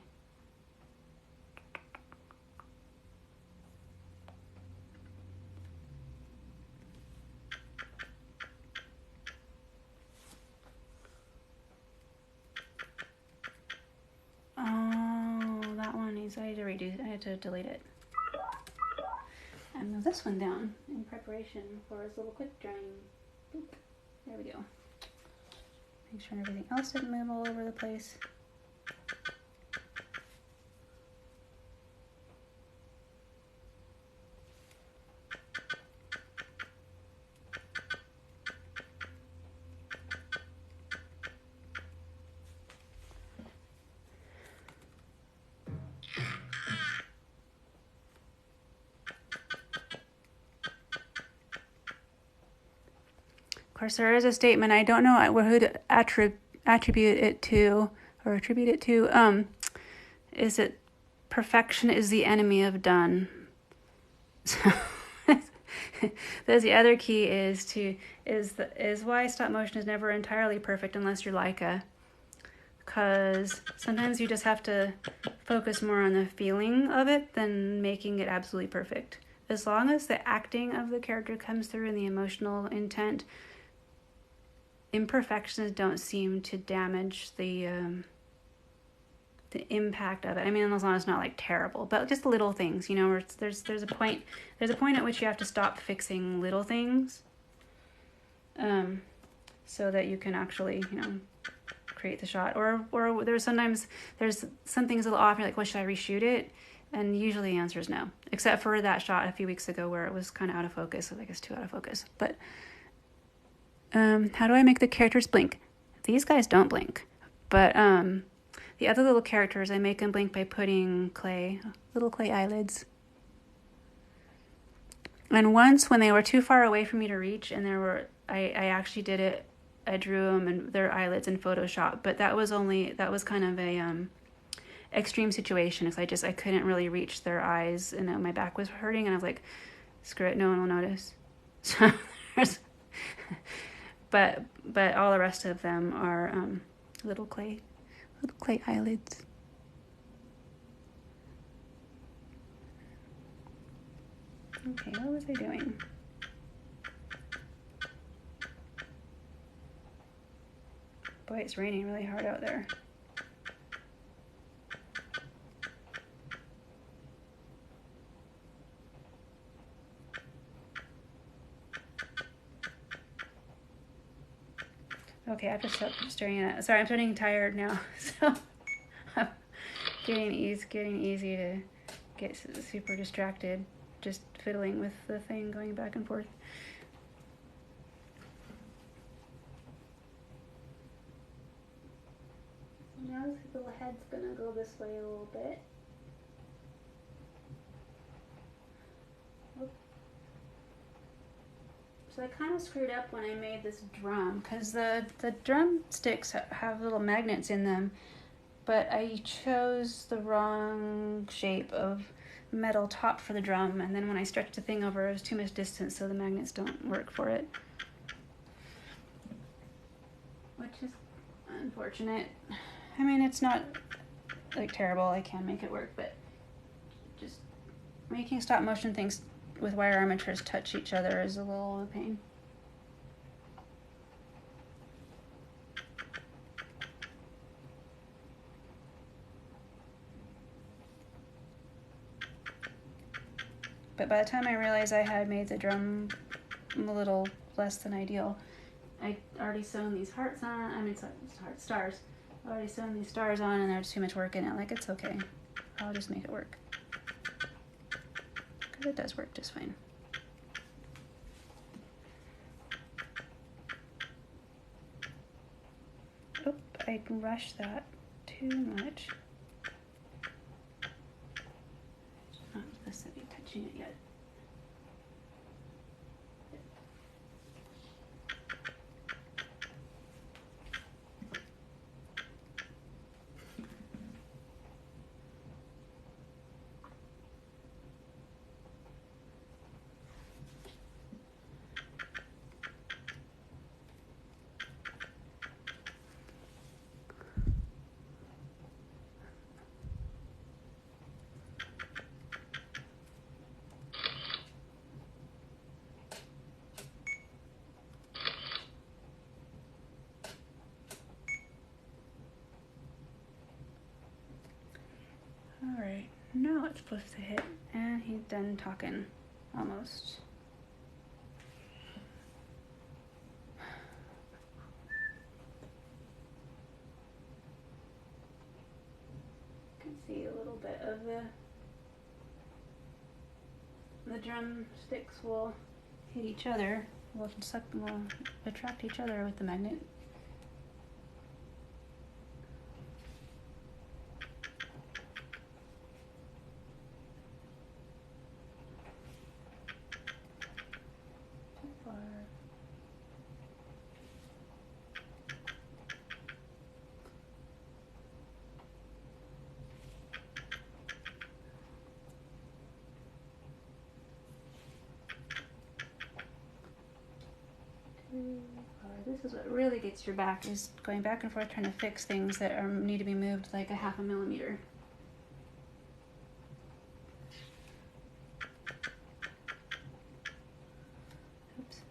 Oh, that one is, I had to delete it. And move this one down in preparation for his little quick drying. Boop. There we go. Make sure everything else didn't move all over the place. Of course, there is a statement. I don't know who to attribute it to. Is it perfection is the enemy of done? So there's the other key is why stop motion is never entirely perfect unless you're Leica, because sometimes you just have to focus more on the feeling of it than making it absolutely perfect. As long as the acting of the character comes through and the emotional intent, imperfections don't seem to damage the impact of it. I mean, as long as it's not like terrible, but just little things, you know, where there's a point at which you have to stop fixing little things, so that you can actually, you know, create the shot. Or there's some things a little off. You're like, well, should I reshoot it? And usually the answer is no, except for that shot a few weeks ago where it was kind of out of focus. I guess too out of focus. But how do I make the characters blink? These guys don't blink, but the other little characters, I make them blink by putting little clay eyelids. And once when they were too far away for me to reach, and I actually did it. I drew them and their eyelids in Photoshop, but that was kind of a extreme situation, because I couldn't really reach their eyes, and my back was hurting, and I was like, screw it, no one will notice. So but all the rest of them are little clay eyelids. Okay, what was I doing? Boy, it's raining really hard out there. Okay, I have to stop staring at it. Sorry, I'm getting tired now, so I'm getting easy to get super distracted, just fiddling with the thing, going back and forth. So now this little head's gonna go this way a little bit. So I kind of screwed up when I made this drum, because the drumsticks have little magnets in them, but I chose the wrong shape of metal top for the drum, and then when I stretched the thing over, it was too much distance, so the magnets don't work for it, which is unfortunate. I mean, it's not like terrible. I can make it work, but just making stop motion things with wire armatures touch each other is a little of a pain. But by the time I realized I had made the drum a little less than ideal, I already sewn these hearts on. I mean, stars. I already sewn these stars on, and there's too much work in it. Like, it's okay. I'll just make it work. Because it does work just fine. Oop, I rushed that too much. Not supposed to be touching it yet. Alright, now it's supposed to hit, and he's done talking. almost. You can see a little bit of the drumsticks will hit each other, will attract each other with the magnet. This is what really gets your back, is going back and forth trying to fix things that need to be moved like a 1/2 millimeter. Oops.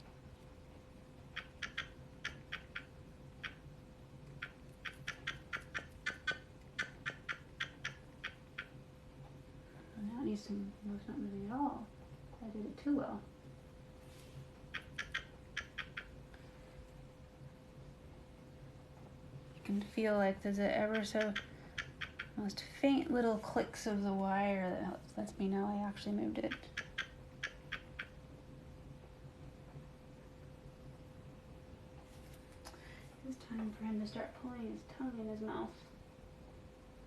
Now it needs to move. It's not moving at all. I did it too well. Can feel like there's a ever so most faint little clicks of the wire that lets me know I actually moved it. It's time for him to start pulling his tongue in his mouth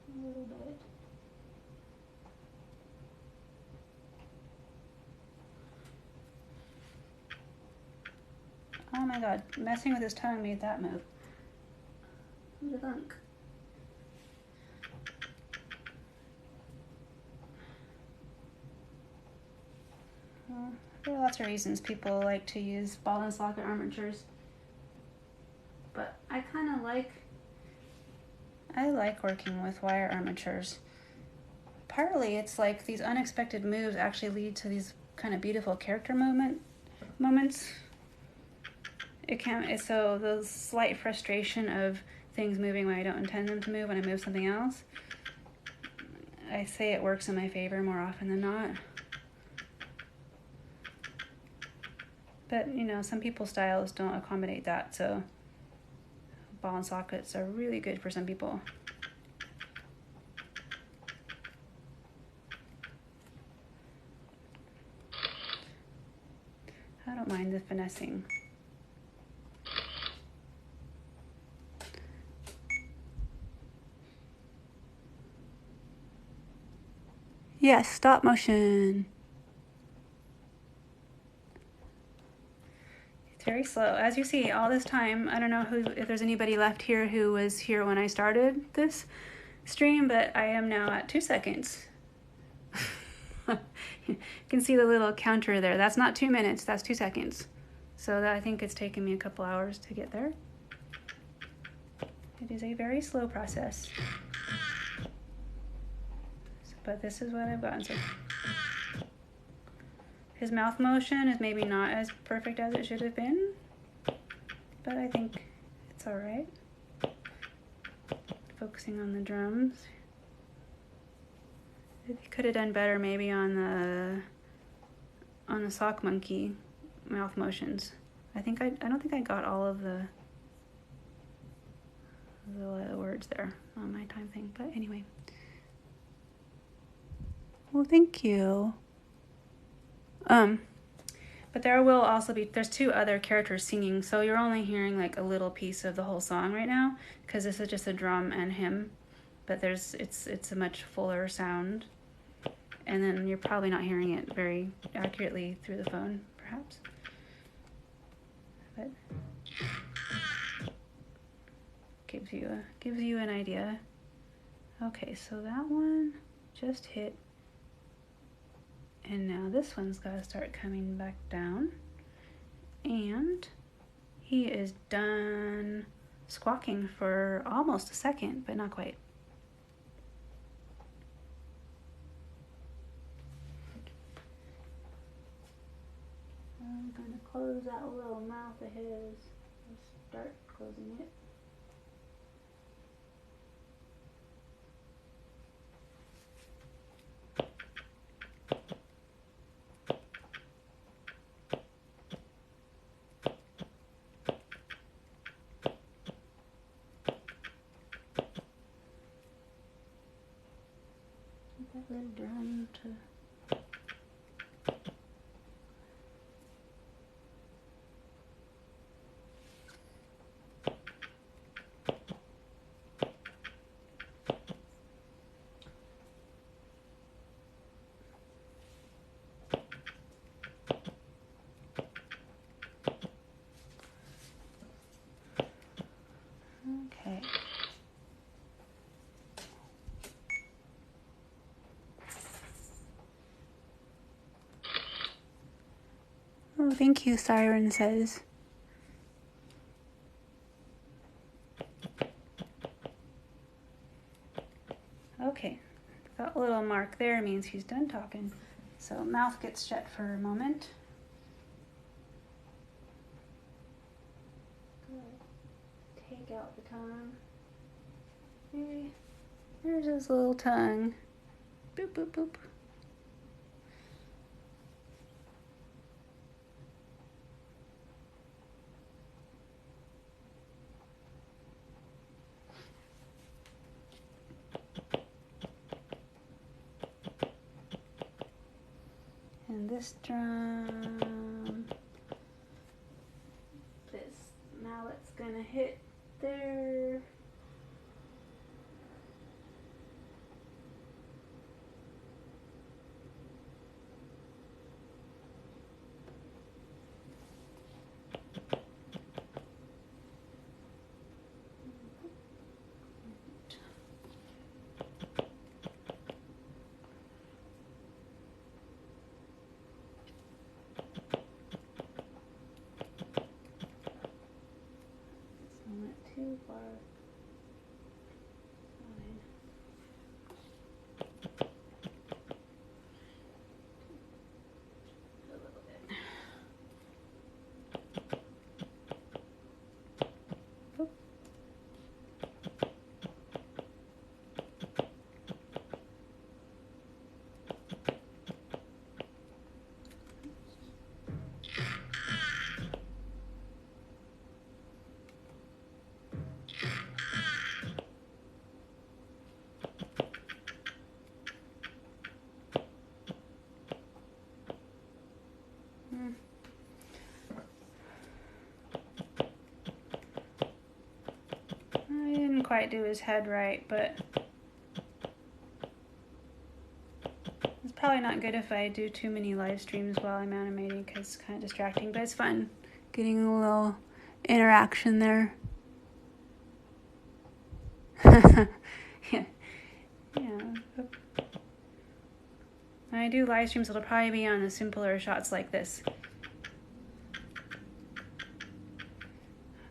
a little bit. Oh my god, messing with his tongue made that move. Who'd have thunk? Well, there are lots of reasons people like to use ball and socket armatures, but I like working with wire armatures. Partly it's like these unexpected moves actually lead to these kind of beautiful character moments. So the slight frustration of things moving when I don't intend them to move, when I move something else, I say it works in my favor more often than not. But, you know, some people's styles don't accommodate that, so ball and sockets are really good for some people. I don't mind the finessing. Yes, stop motion. It's very slow. As you see, all this time, I don't know if there's anybody left here who was here when I started this stream, but I am now at 2 seconds. You can see the little counter there. That's not 2 minutes, that's 2 seconds. So I think it's taken me a couple hours to get there. It is a very slow process. But this is what I've gotten. So his mouth motion is maybe not as perfect as it should have been, but I think it's all right. Focusing on the drums. He could have done better maybe on the sock monkey mouth motions. I don't think I got all of the words there on my time thing, but anyway. Well, thank you. But there will also be, there's 2 other characters singing, so you're only hearing like a little piece of the whole song right now, because this is just a drum and him, but it's a much fuller sound, and then you're probably not hearing it very accurately through the phone, perhaps. But gives you an idea. Okay, so that one just hit. And now this one's got to start coming back down. And he is done squawking for almost a second, but not quite. I'm going to close that little mouth of his. Start closing it. that little drum to... Okay. Oh, thank you, Siren says. Okay, that little mark there means he's done talking. So mouth gets shut for a moment. Good. Take out the tongue. Okay. There's his little tongue. Boop, boop, boop. And this drum, this mallet's gonna hit there. Too far. Fine. A little bit. Oop. I didn't quite do his head right, but it's probably not good if I do too many live streams while I'm animating because it's kind of distracting, but it's fun getting a little interaction there. Yeah. When I do live streams, it'll probably be on the simpler shots like this.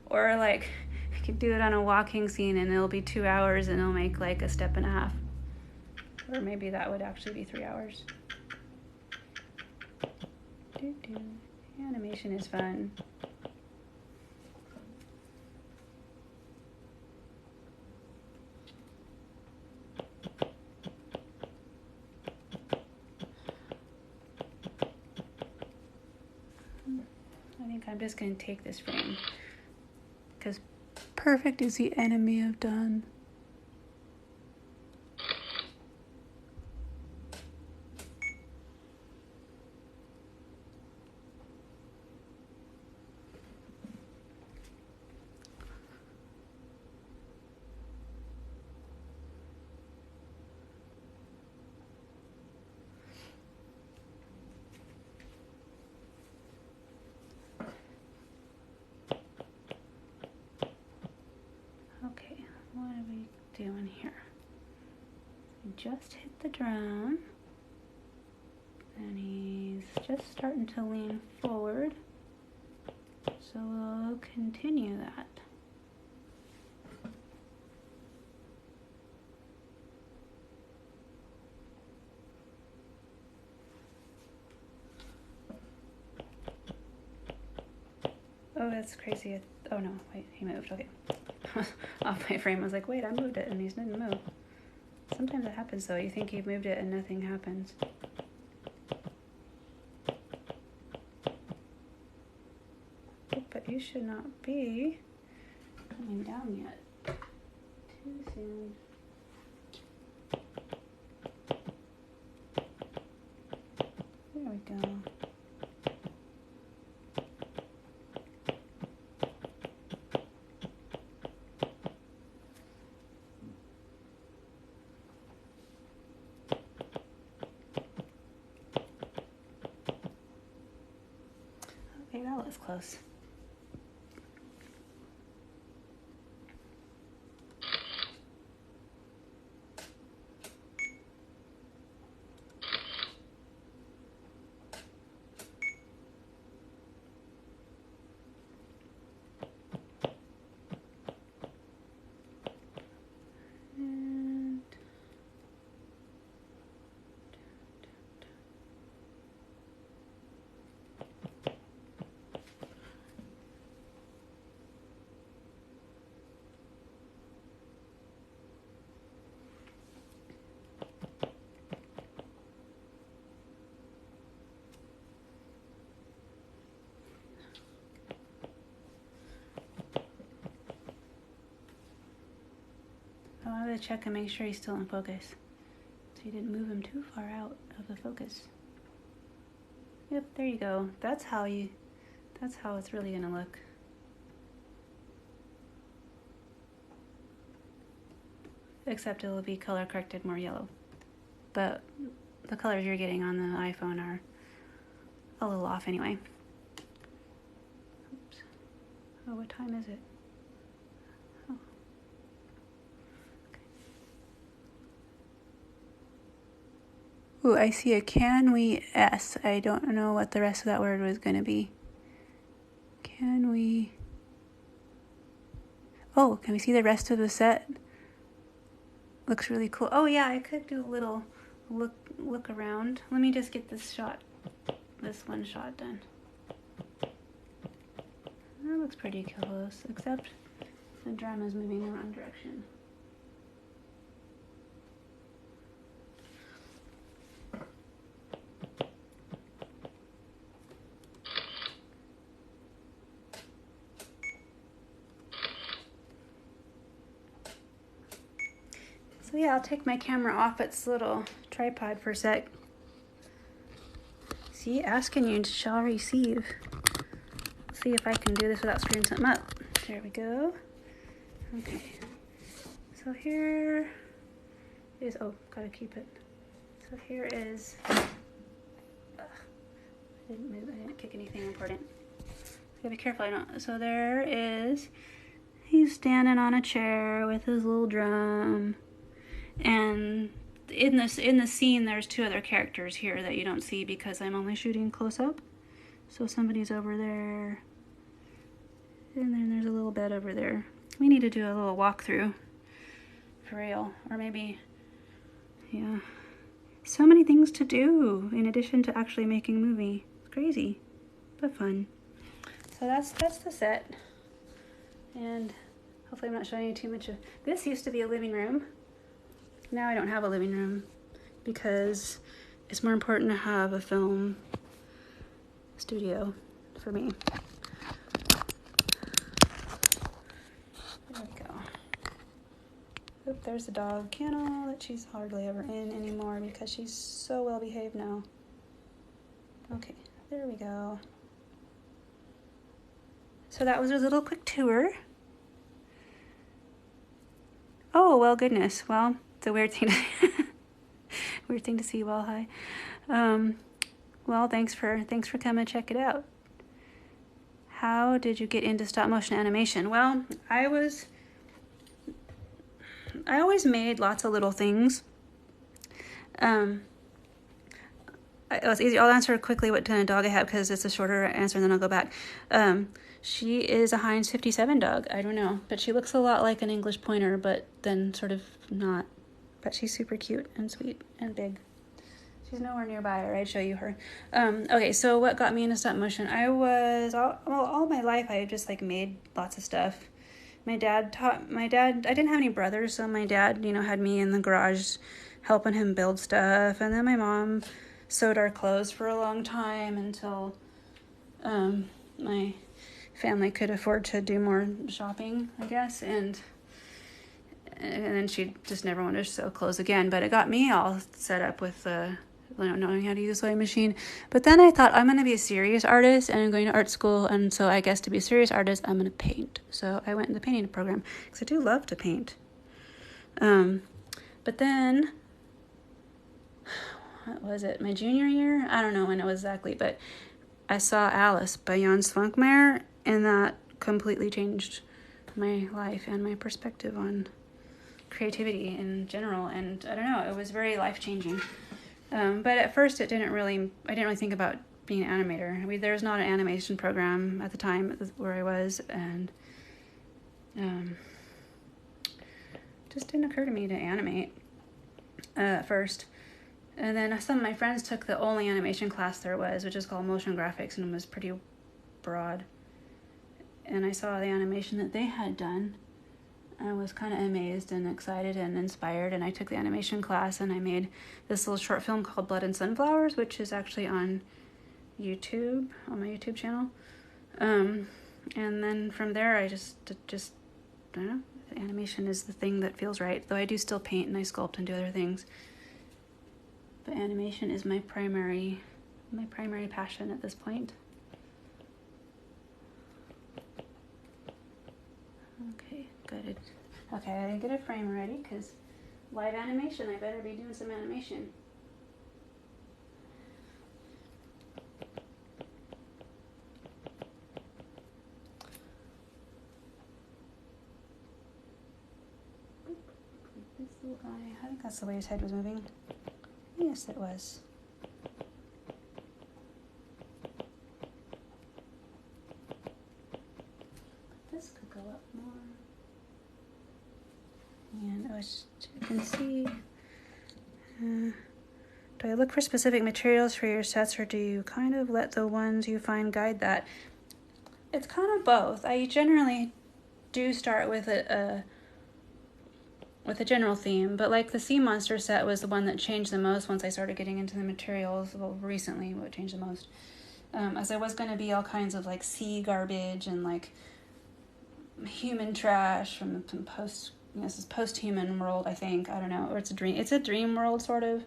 Or like, I could do it on a walking scene and it'll be 2 hours and it'll make like a step and a half. Or maybe that would actually be 3 hours. Animation is fun. I think I'm just going to take this frame because perfect is the enemy of done. Okay, what are we doing here? We just hit the drum, and he's just starting to lean forward, so we'll continue that. Oh, that's crazy. Oh no, wait, he moved, okay. Off my frame, I was like, wait, I moved it and he didn't move. Sometimes it happens though, you think you've moved it and nothing happens. But you should not be coming down yet. Too soon. we go. Okay, that looks close. I want to check and make sure he's still in focus. So you didn't move him too far out of the focus. Yep, there you go. That's how it's really gonna look. Except it will be color corrected more yellow. But the colors you're getting on the iPhone are a little off anyway. Oops. Oh, what time is it? Oh. Okay. Ooh, I see a can we S. I don't know what the rest of that word was going to be. Can we... Oh, can we see the rest of the set? Looks really cool. Oh yeah, I could do a little look around. Let me just get this one shot done. That looks pretty close, except the drum is moving in the wrong direction. So yeah, I'll take my camera off its little tripod for a sec. See, asking you shall receive. Let's see if I can do this without screwing something up. There we go. Okay. So here is, oh, gotta keep it. So here is, I didn't kick anything important. Gotta be careful I don't. So there is, he's standing on a chair with his little drum. And in the scene, there's two other characters here that you don't see because I'm only shooting close up. So somebody's over there, and then there's a little bed over there. We need to do a little walkthrough for real, or maybe, yeah. So many things to do in addition to actually making a movie. It's crazy, but fun. So that's the set, and hopefully I'm not showing you too much of. This used to be a living room. Now I don't have a living room because it's more important to have a film studio for me. There we go. Oop, there's the dog kennel that she's hardly ever in anymore because she's so well behaved now. Okay, there we go. So that was a little quick tour. Oh, well, goodness. Well, it's a weird thing to see while high. Well, thanks for coming to check it out. How did you get into stop motion animation? Well, I always made lots of little things. It's easy. I'll answer quickly what kind of dog I have because it's a shorter answer and then I'll go back. She is a Heinz 57 dog. I don't know, but she looks a lot like an English pointer, but then sort of not. But she's super cute and sweet and big. She's nowhere nearby, or I'd show you her. Okay, so what got me into stop motion? I was all my life I just like made lots of stuff. I didn't have any brothers, so my dad, had me in the garage helping him build stuff, and then my mom sewed our clothes for a long time until my family could afford to do more shopping, I guess, and then she just never wanted to sew clothes again. But it got me all set up with not knowing how to use a sewing machine. But then I thought, I'm going to be a serious artist and I'm going to art school. And so I guess to be a serious artist, I'm going to paint. So I went in the painting program because I do love to paint. But then, what was it? My junior year? I don't know when it was exactly, but I saw Alice by Jan Svankmajer, and that completely changed my life and my perspective on creativity in general. And I don't know, it was very life-changing. But at first I didn't really think about being an animator. There's not an animation program at the time where I was, and just didn't occur to me to animate at first. And then some of my friends took the only animation class there was, which is called motion graphics, and it was pretty broad. And I saw the animation that they had done. I was kind of amazed and excited and inspired, and I took the animation class and I made this little short film called Blood and Sunflowers, which is actually on YouTube, on my YouTube channel. And then from there I just I don't know, animation is the thing that feels right, though I do still paint and I sculpt and do other things. But animation is my primary passion at this point. Okay, good. Okay, I didn't get a frame ready because live animation, I better be doing some animation. This little guy, I think that's the way his head was moving. Yes, it was. This could go up more. And as you can see, do I look for specific materials for your sets, or do you kind of let the ones you find guide that? It's kind of both. I generally do start with a general theme, but like the sea monster set was the one that changed the most once I started getting into the materials. Well, recently, what changed the most, as I was going to be all kinds of like sea garbage and like human trash from post. This is post-human world, I think. I don't know, or it's a dream world, sort of.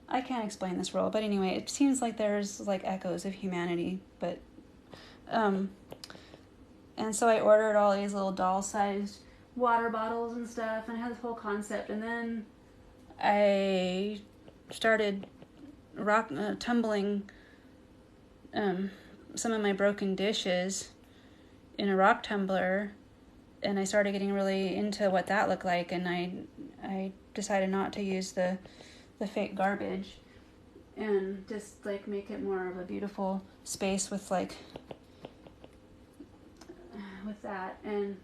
I can't explain this world, but anyway, it seems like there's like echoes of humanity, but and so I ordered all these little doll-sized water bottles and stuff, and I had this whole concept, and then I started tumbling some of my broken dishes in a rock tumbler, and I started getting really into what that looked like, and I decided not to use the fake garbage and just like make it more of a beautiful space with like with that. And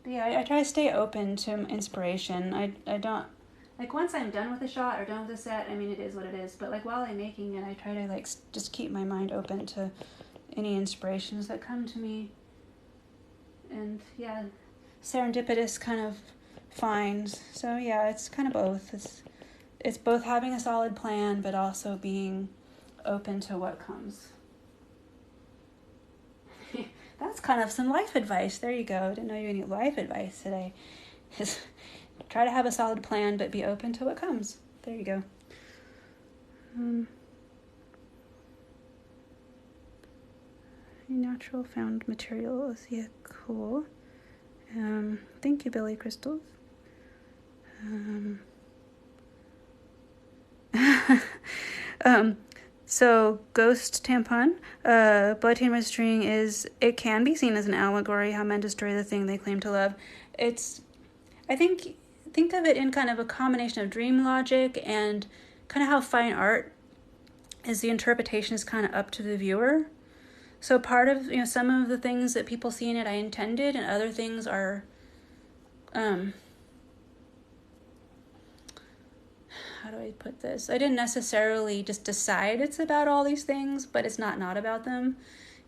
yeah, I try to stay open to inspiration. I don't, like, once I'm done with a shot or done with a set, I mean, it is what it is, but like while I'm making it, I try to like just keep my mind open to any inspirations that come to me. And yeah, serendipitous kind of finds. So yeah, it's kind of both. It's both having a solid plan, but also being open to what comes. That's kind of some life advice. There you go. Didn't know you need life advice today. Just try to have a solid plan, but be open to what comes. There you go. Natural found materials. Yeah, cool. Thank you, Billy Crystals. So ghost tampon, blood registering it can be seen as an allegory, how men destroy the thing they claim to love. I think of it in kind of a combination of dream logic and kind of how fine art is. The interpretation is kind of up to the viewer. So part of, some of the things that people see in it I intended, and other things are, how do I put this? I didn't necessarily just decide it's about all these things, but it's not about them,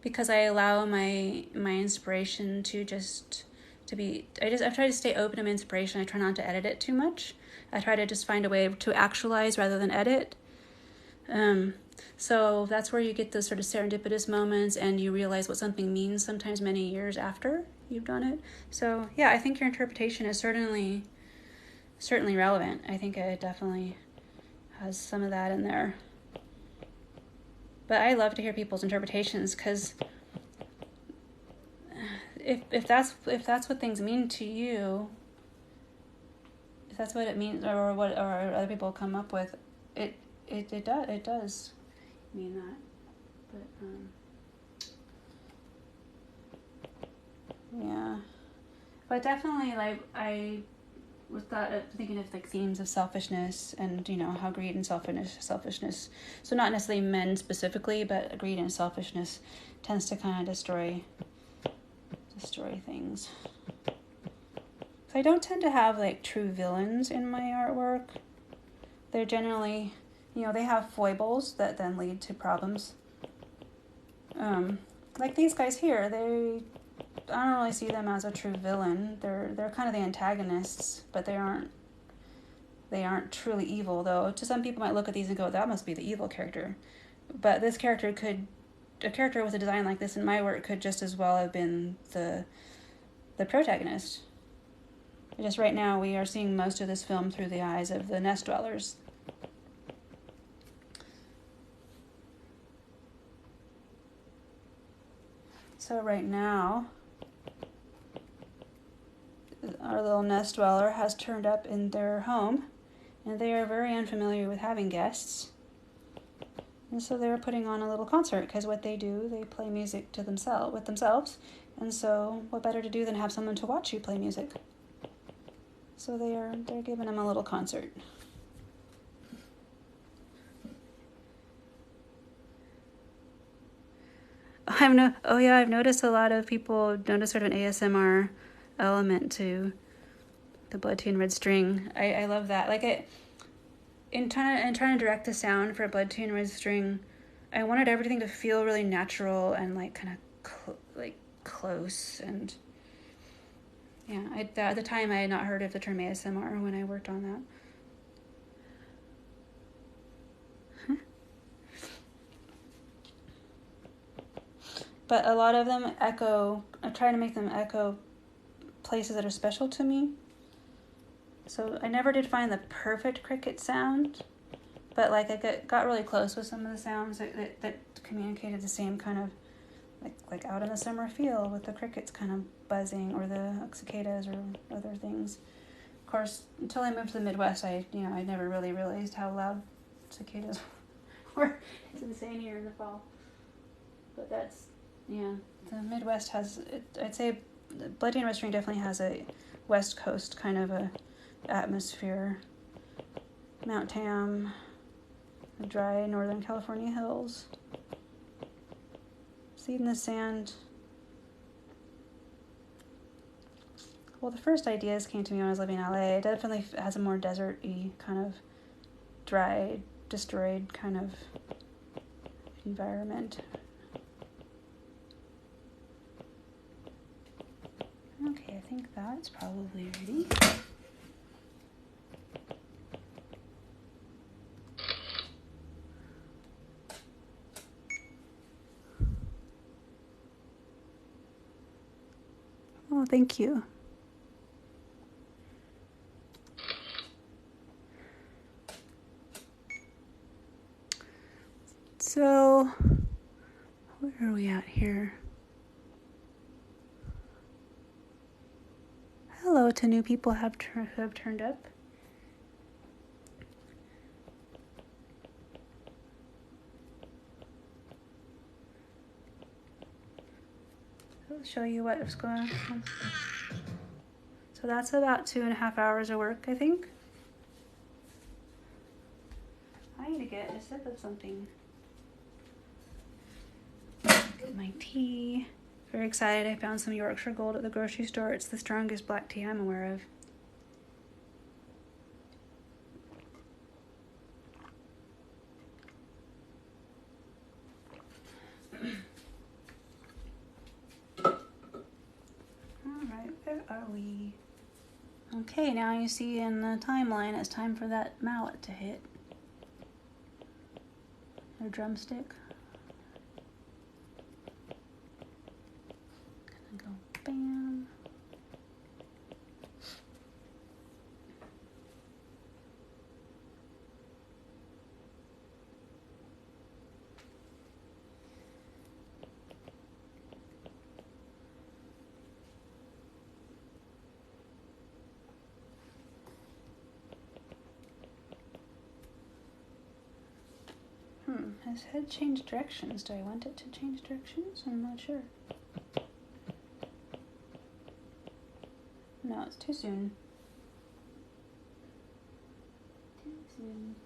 because I allow my inspiration to be, I try to stay open to my inspiration. I try not to edit it too much. I try to just find a way to actualize rather than edit. So that's where you get those sort of serendipitous moments, and you realize what something means sometimes many years after you've done it. So yeah, I think your interpretation is certainly relevant. I think it definitely has some of that in there. But I love to hear people's interpretations, because if that's what things mean to you, if that's what it means, or what or other people come up with, it does mean that. But yeah, but definitely, like, I was thinking of like themes of selfishness, and you know how greed and selfishness. So not necessarily men specifically, but greed and selfishness tends to kind of destroy things. So I don't tend to have like true villains in my artwork. They're generally, they have foibles that then lead to problems. Like these guys here, I don't really see them as a true villain. They're kind of the antagonists, but they aren't truly evil, though. To some people might look at these and go, that must be the evil character. But this character a character with a design like this in my work could just as well have been the protagonist. Just right now we are seeing most of this film through the eyes of the nest dwellers. So right now, our little nest dweller has turned up in their home, and they are very unfamiliar with having guests. And so they're putting on a little concert, because what they do, they play music with themselves. And so what better to do than have someone to watch you play music? So they're giving them a little concert. I've noticed a lot of people notice sort of an ASMR element to the blood, tea, and red string. I love that. Like in trying to direct the sound for blood, tea, and red string, I wanted everything to feel really natural and like kind of close. And yeah, at the time I had not heard of the term ASMR when I worked on that. But a lot of them echo. I try to make them echo places that are special to me. So I never did find the perfect cricket sound, but like I got really close with some of the sounds that communicated the same kind of like out in the summer feel, with the crickets kind of buzzing, or the cicadas or other things. Of course, until I moved to the Midwest, I never really realized how loud cicadas were. It's insane here in the fall. But the Midwest has, I'd say Blood, Tea, and Red String definitely has a West Coast kind of a atmosphere. Mount Tam, the dry Northern California hills. Seed in the sand. Well, the first ideas came to me when I was living in LA. It definitely has a more desert-y kind of dry, destroyed kind of environment. Okay, I think that's probably ready. Oh, thank you. So, where are we at here? Hello to new people who have turned up. I'll show you what's going on. So that's about 2.5 hours of work, I think. I need to get a sip of something. Get my tea. Very excited. I found some Yorkshire Gold at the grocery store. It's the strongest black tea I'm aware of. Alright, where are we? Okay, now you see in the timeline it's time for that mallet to hit. Or drumstick. Gonna go bam. Has head changed directions? Do I want it to change directions? I'm not sure. No, it's too soon. Too soon.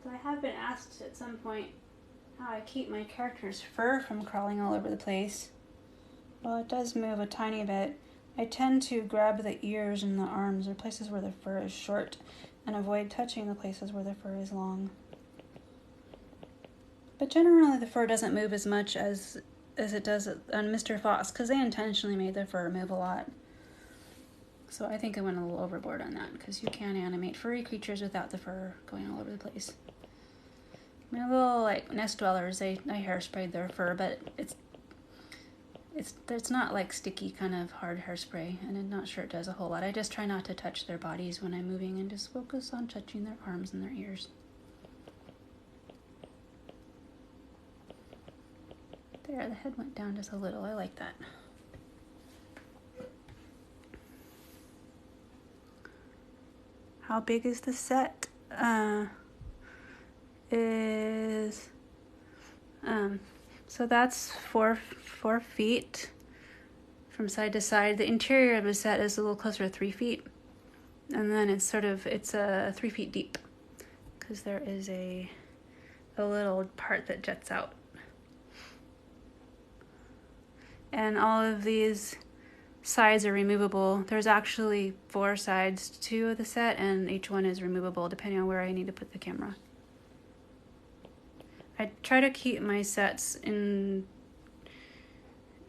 So I have been asked at some point how I keep my character's fur from crawling all over the place. Well, it does move a tiny bit. I tend to grab the ears and the arms or places where the fur is short and avoid touching the places where the fur is long. But generally the fur doesn't move as much as it does on Mr. Fox, because they intentionally made the fur move a lot. So I think I went a little overboard on that, because you can animate furry creatures without the fur going all over the place. My little like nest dwellers, I hairsprayed their fur, but it's not like sticky kind of hard hairspray, and I'm not sure it does a whole lot. I just try not to touch their bodies when I'm moving and just focus on touching their arms and their ears. There, the head went down just a little. I like that. How big is the set? So that's four feet from side to side. The interior of the set is a little closer to 3 feet, and then it's 3 feet deep, because there is a little part that jets out. And all of these sides are removable. There's actually 4 sides to the set, and each one is removable depending on where I need to put the camera. I try to keep my sets in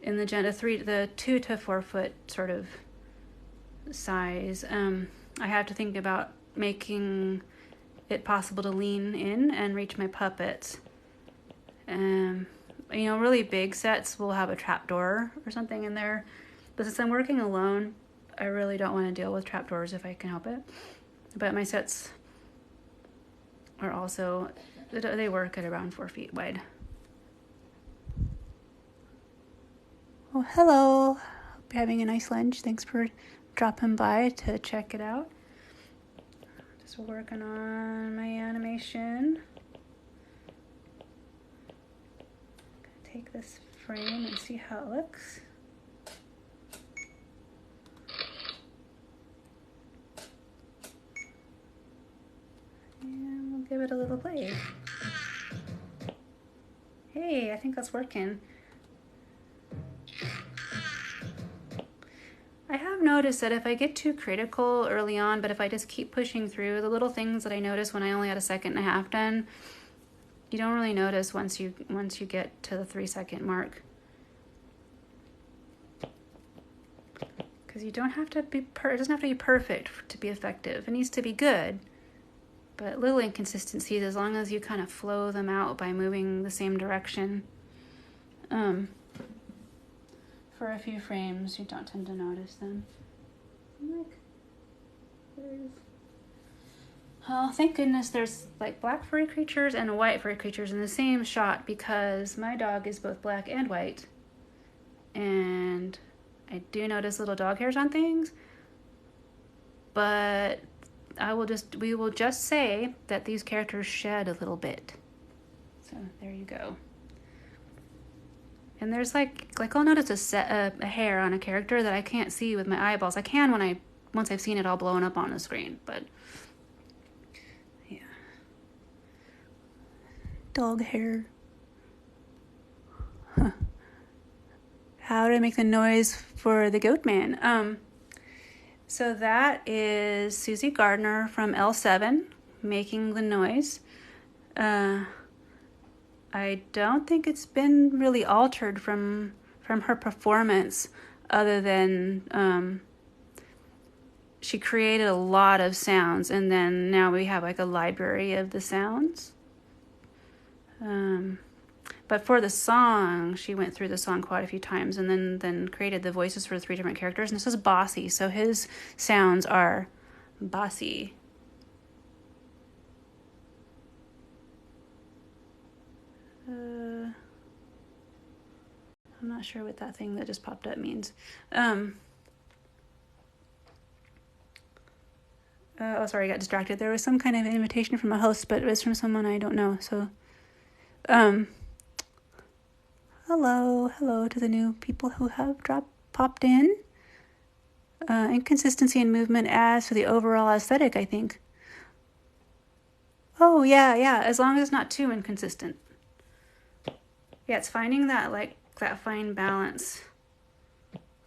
the 2 to 4 foot sort of size. I have to think about making it possible to lean in and reach my puppets. Really big sets will have a trapdoor or something in there. But since I'm working alone, I really don't want to deal with trapdoors if I can help it. But my sets are also, they work at around 4 feet wide. Oh, hello. Hope you're having a nice lunch. Thanks for dropping by to check it out. Just working on my animation. Take this frame and see how it looks. And we'll give it a little play. Hey, I think that's working. I have noticed that if I get too critical early on, but if I just keep pushing through the little things that I noticed when I only had 1.5 seconds done, you don't really notice once you get to the 3 second mark. Because you don't have to be it doesn't have to be perfect to be effective. It needs to be good, but little inconsistencies, as long as you kind of flow them out by moving the same direction, for a few frames, you don't tend to notice them. Oh, thank goodness there's like black furry creatures and white furry creatures in the same shot, because my dog is both black and white. And I do notice little dog hairs on things, but we will just say that these characters shed a little bit. So there you go. And there's like I'll notice a hair on a character that I can't see with my eyeballs. I can once I've seen it all blown up on the screen, but yeah. Dog hair. Huh. How do I make the noise for the goat man? So that is Susie Gardner from L7 making the noise. I don't think it's been really altered from her performance, other than she created a lot of sounds, and then now we have like a library of the sounds. But for the song, she went through the song quite a few times, and then created the voices for the 3 different characters. And this is Bossy, so his sounds are bossy. I'm not sure what that thing that just popped up means. Oh, sorry, I got distracted. There was some kind of invitation from a host, but it was from someone I don't know. So, hello to the new people who have popped in. Inconsistency in movement adds to the overall aesthetic, I think. Oh, yeah, as long as it's not too inconsistent. Yeah, it's finding that, like, that fine balance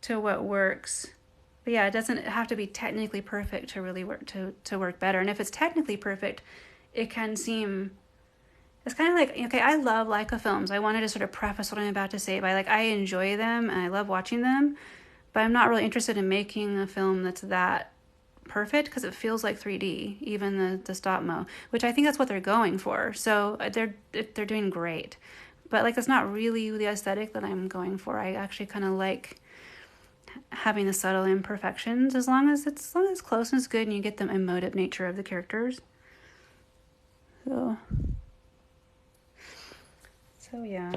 to what works. But yeah, it doesn't have to be technically perfect to really work to work better. And if it's technically perfect, it can seem, it's kind of like, okay, I love Leica films. I wanted to sort of preface what I'm about to say by, like, I enjoy them and I love watching them, but I'm not really interested in making a film that's that perfect because it feels like 3D, even the stop mo, which I think that's what they're going for. So they're doing great, but like that's not really the aesthetic that I'm going for. I actually kind of like having the subtle imperfections as long as it's close and it's good and you get the emotive nature of the characters. So yeah.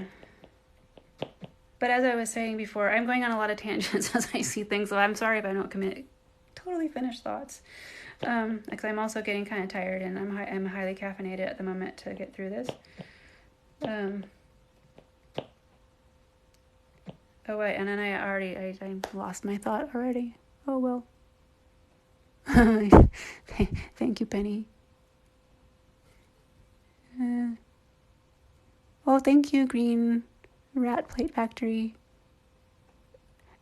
But as I was saying before, I'm going on a lot of tangents as I see things, so I'm sorry if I don't commit totally finished thoughts. Because I'm also getting kind of tired and I'm highly caffeinated at the moment to get through this. Oh wait, and then I lost my thought already. Oh well. Thank you, Penny. Oh, thank you, Green Rat Plate Factory.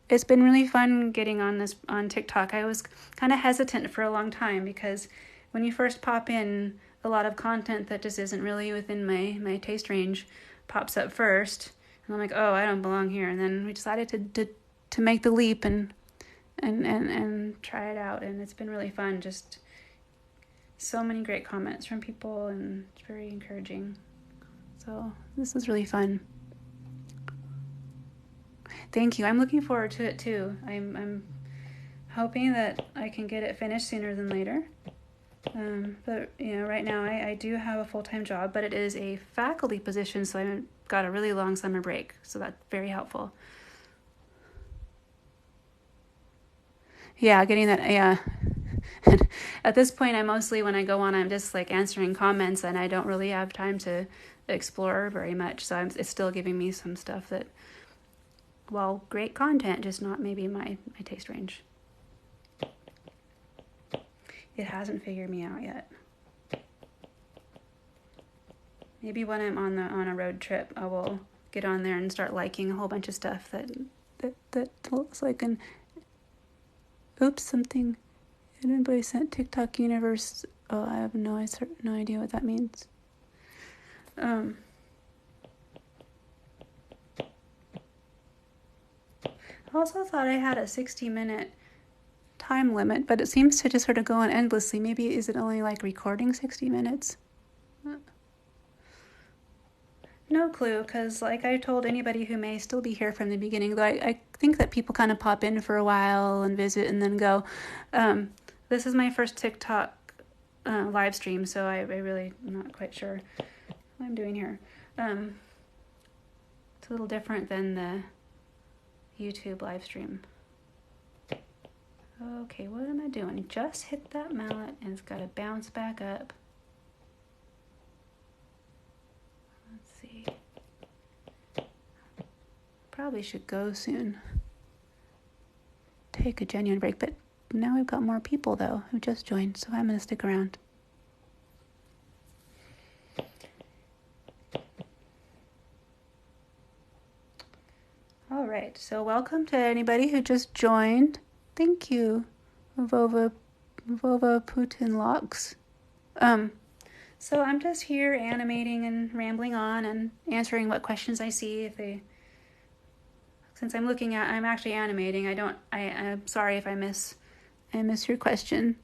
It's been really fun getting on TikTok. I was kind of hesitant for a long time because when you first pop in, a lot of content that just isn't really within my taste range pops up first. And I'm like, oh, I don't belong here. And then we decided to make the leap and try it out. And it's been really fun. Just so many great comments from people and it's very encouraging. So this was really fun. Thank you. I'm looking forward to it too. I'm hoping that I can get it finished sooner than later. But right now I do have a full-time job, but it is a faculty position, so I've got a really long summer break. So that's very helpful. Yeah, getting that. Yeah. At this point, when I go on, I'm just like answering comments, and I don't really have time to explore very much. So it's still giving me some stuff that, well, great content, just not maybe my taste range. It hasn't figured me out yet. Maybe when I'm on a road trip, I will get on there and start liking a whole bunch of stuff that looks like an. Oops, something. Anybody sent TikTok universe? Oh, I have no idea what that means. I also thought I had a 60-minute time limit, but it seems to just sort of go on endlessly. Maybe is it only like recording 60 minutes? No clue, because like I told anybody who may still be here from the beginning, though I think that people kind of pop in for a while and visit and then go. This is my first TikTok live stream, so I really am not quite sure what I'm doing here. It's a little different than the YouTube live stream. Okay, what am I doing? Just hit that mallet and it's got to bounce back up. Let's see. Probably should go soon. Take a genuine break, but now we've got more people though who just joined, so I'm going to stick around. All right, so welcome to anybody who just joined. Thank you, Vova Putin Locks. So I'm just here animating and rambling on and answering what questions I see. Since I'm actually animating. I'm sorry if I miss your question.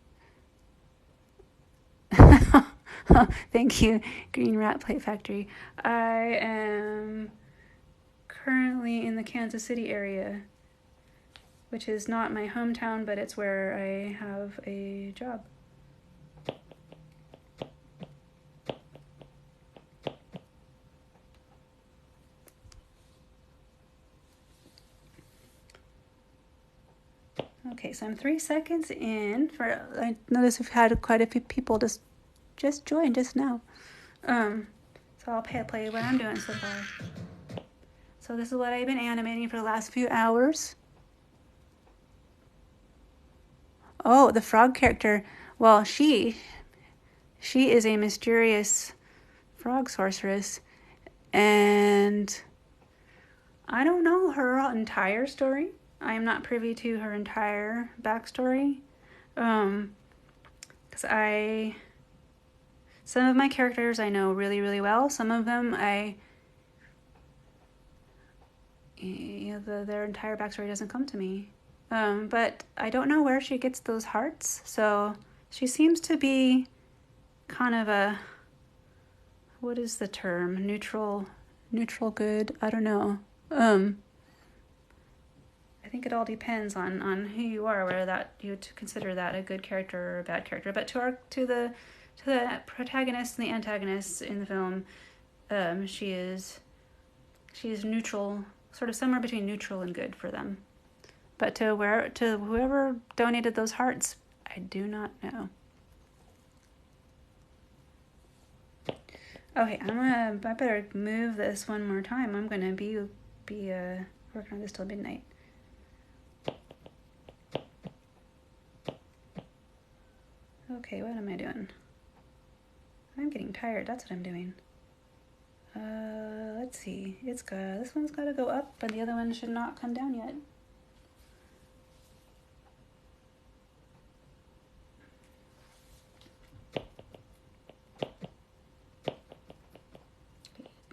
Thank you, Green Rat Plate Factory. I am currently in the Kansas City area, which is not my hometown, but it's where I have a job. Okay, Okay, so I'm 3 seconds in. I notice we've had quite a few people just join just now. So I'll play what I'm doing so far. So this is what I've been animating for the last few hours. Oh, the frog character. Well, she is a mysterious frog sorceress, and I don't know her entire story. I am not privy to her entire backstory. Because some of my characters I know really, really well. Some of them their entire backstory doesn't come to me. But I don't know where she gets those hearts. So she seems to be kind of a, what is the term? Neutral good. I don't know. I think it all depends on who you are, whether that you would consider that a good character or a bad character. But to the protagonist and the antagonist in the film, she is neutral, sort of somewhere between neutral and good for them. But to whoever donated those hearts, I do not know. Okay, I better move this one more time. I'm gonna be working on this till midnight. Okay, what am I doing? I'm getting tired. That's what I'm doing. Let's see. This one's got to go up, but the other one should not come down yet.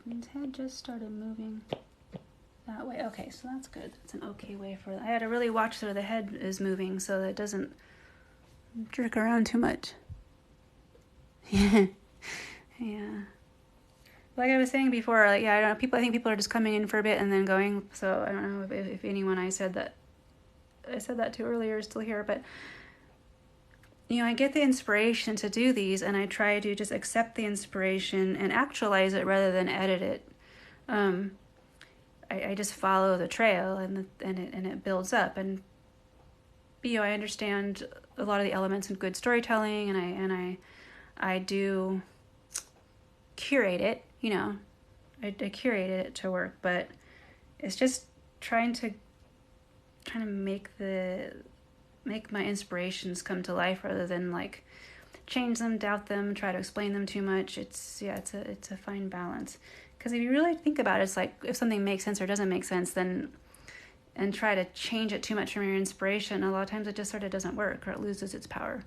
His head just started moving that way. Okay, so that's good. It's an okay way for. I had to really watch so the head is moving so that it doesn't jerk around too much. Yeah. Like I was saying before, I don't know, I think people are just coming in for a bit and then going. So I don't know if anyone I said that to earlier is still here, but I get the inspiration to do these, and I try to just accept the inspiration and actualize it rather than edit it. I just follow the trail, and it builds up, and I understand a lot of the elements of good storytelling, and I do curate it. I curated it to work, but it's just trying to make my inspirations come to life rather than like change them, doubt them, try to explain them too much. It's a fine balance, because if you really think about it, it's like if something makes sense or doesn't make sense, then and try to change it too much from your inspiration, a lot of times it just sort of doesn't work, or it loses its power.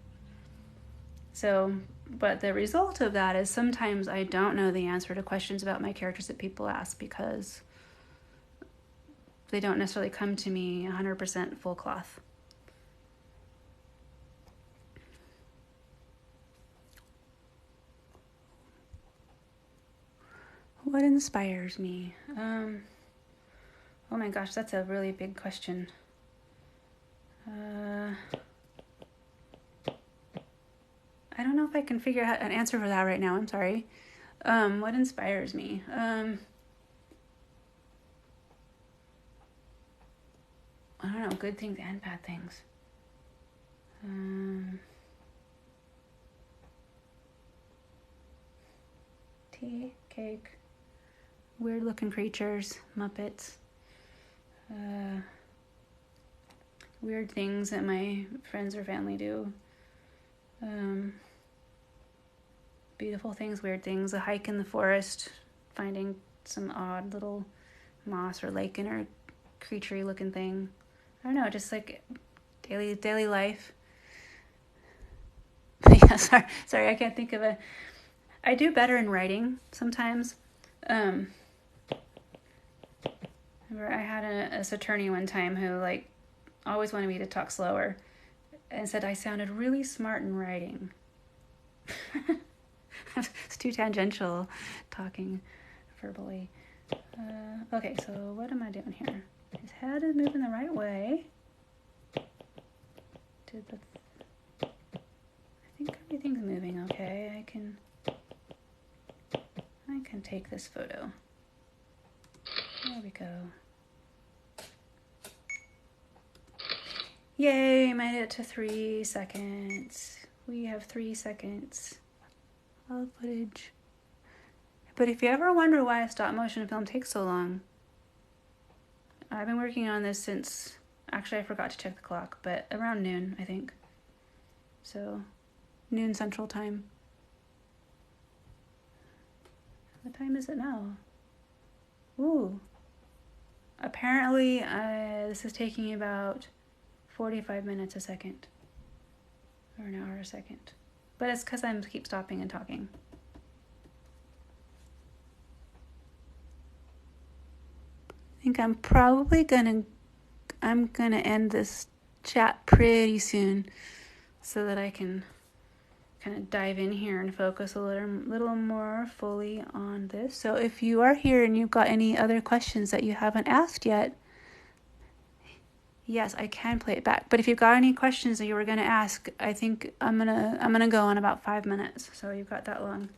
So, but the result of that is sometimes I don't know the answer to questions about my characters that people ask, because they don't necessarily come to me 100% full cloth. What inspires me? Oh my gosh, that's a really big question. I don't know if I can figure out an answer for that right now. I'm sorry. What inspires me? I don't know, good things and bad things. Tea, cake, weird looking creatures, Muppets, weird things that my friends or family do. Beautiful things, weird things, a hike in the forest, finding some odd little moss or lichen or creaturey looking thing. I don't know, just like daily life. Yeah, sorry, I can't think of I do better in writing sometimes. Remember I had an attorney one time who like always wanted me to talk slower and said I sounded really smart in writing. It's too tangential talking verbally. Okay, so what am I doing here? His head is moving the right way. I think everything's moving okay. I can take this photo. There we go. Yay, made it to 3 seconds. We have 3 seconds of footage. But if you ever wonder why a stop motion film takes so long, I've been working on this since, actually I forgot to check the clock, but around noon, I think. So, noon Central Time. What time is it now? Ooh. Apparently, this is taking about 45 minutes a second. Or an hour a second. But it's because I keep stopping and talking. I think I'm probably gonna end this chat pretty soon so that I can kind of dive in here and focus a little more fully on this. So if you are here and you've got any other questions that you haven't asked yet, yes, I can play it back. But if you've got any questions that you were gonna ask, I think I'm gonna go on about 5 minutes. So you've got that long.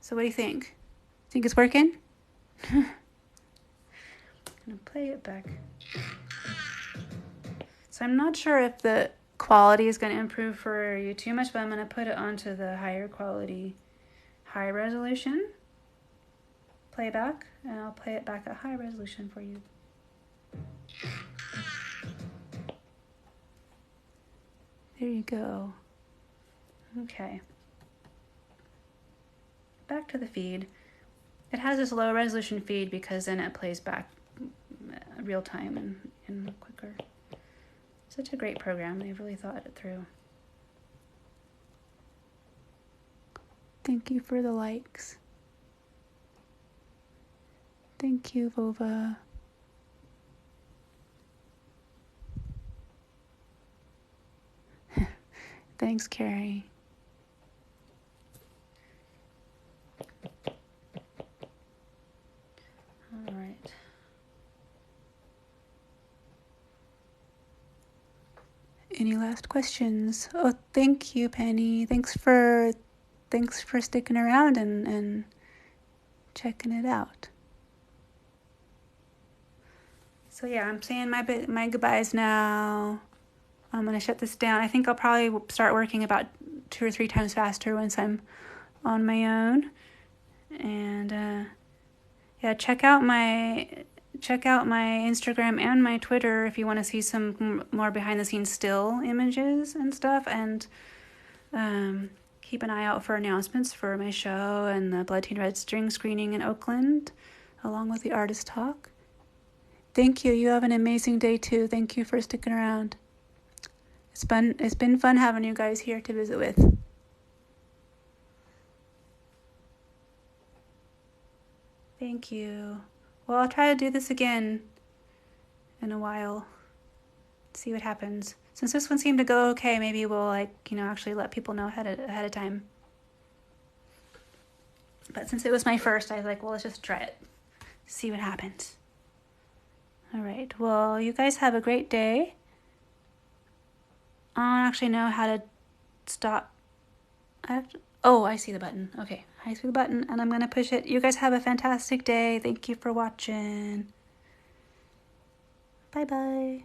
So what do you think? Think it's working? I'm gonna play it back. So I'm not sure if the quality is going to improve for you too much, but I'm going to put it onto the higher quality, high resolution playback, and I'll play it back at high resolution for you. There you go. Okay. Back to the feed. It has this low resolution feed because then it plays back real time and quicker. Such a great program. They've really thought it through. Thank you for the likes. Thank you, Vova. Thanks, Karie. All right. Any last questions? Oh, thank you, Penny. Thanks for sticking around and checking it out. So yeah, I'm saying my goodbyes now. I'm gonna shut this down. I think I'll probably start working about 2 or 3 times faster once I'm on my own. And yeah, check out my Instagram and my Twitter if you want to see some more behind the scenes still images and stuff, and keep an eye out for announcements for my show and the Blood Teen Red String screening in Oakland, along with the artist talk. Thank you. You have an amazing day too. Thank you for sticking around. It's been fun having you guys here to visit with. Thank you. Well, I'll try to do this again in a while. See what happens. Since this one seemed to go okay, maybe we'll actually let people know ahead of time. But since it was my first, I was like, well, let's just try it. See what happens. All right. Well, you guys have a great day. I don't actually know how to stop. I see the button. Okay. I see the button and I'm going to push it. You guys have a fantastic day. Thank you for watching. Bye-bye.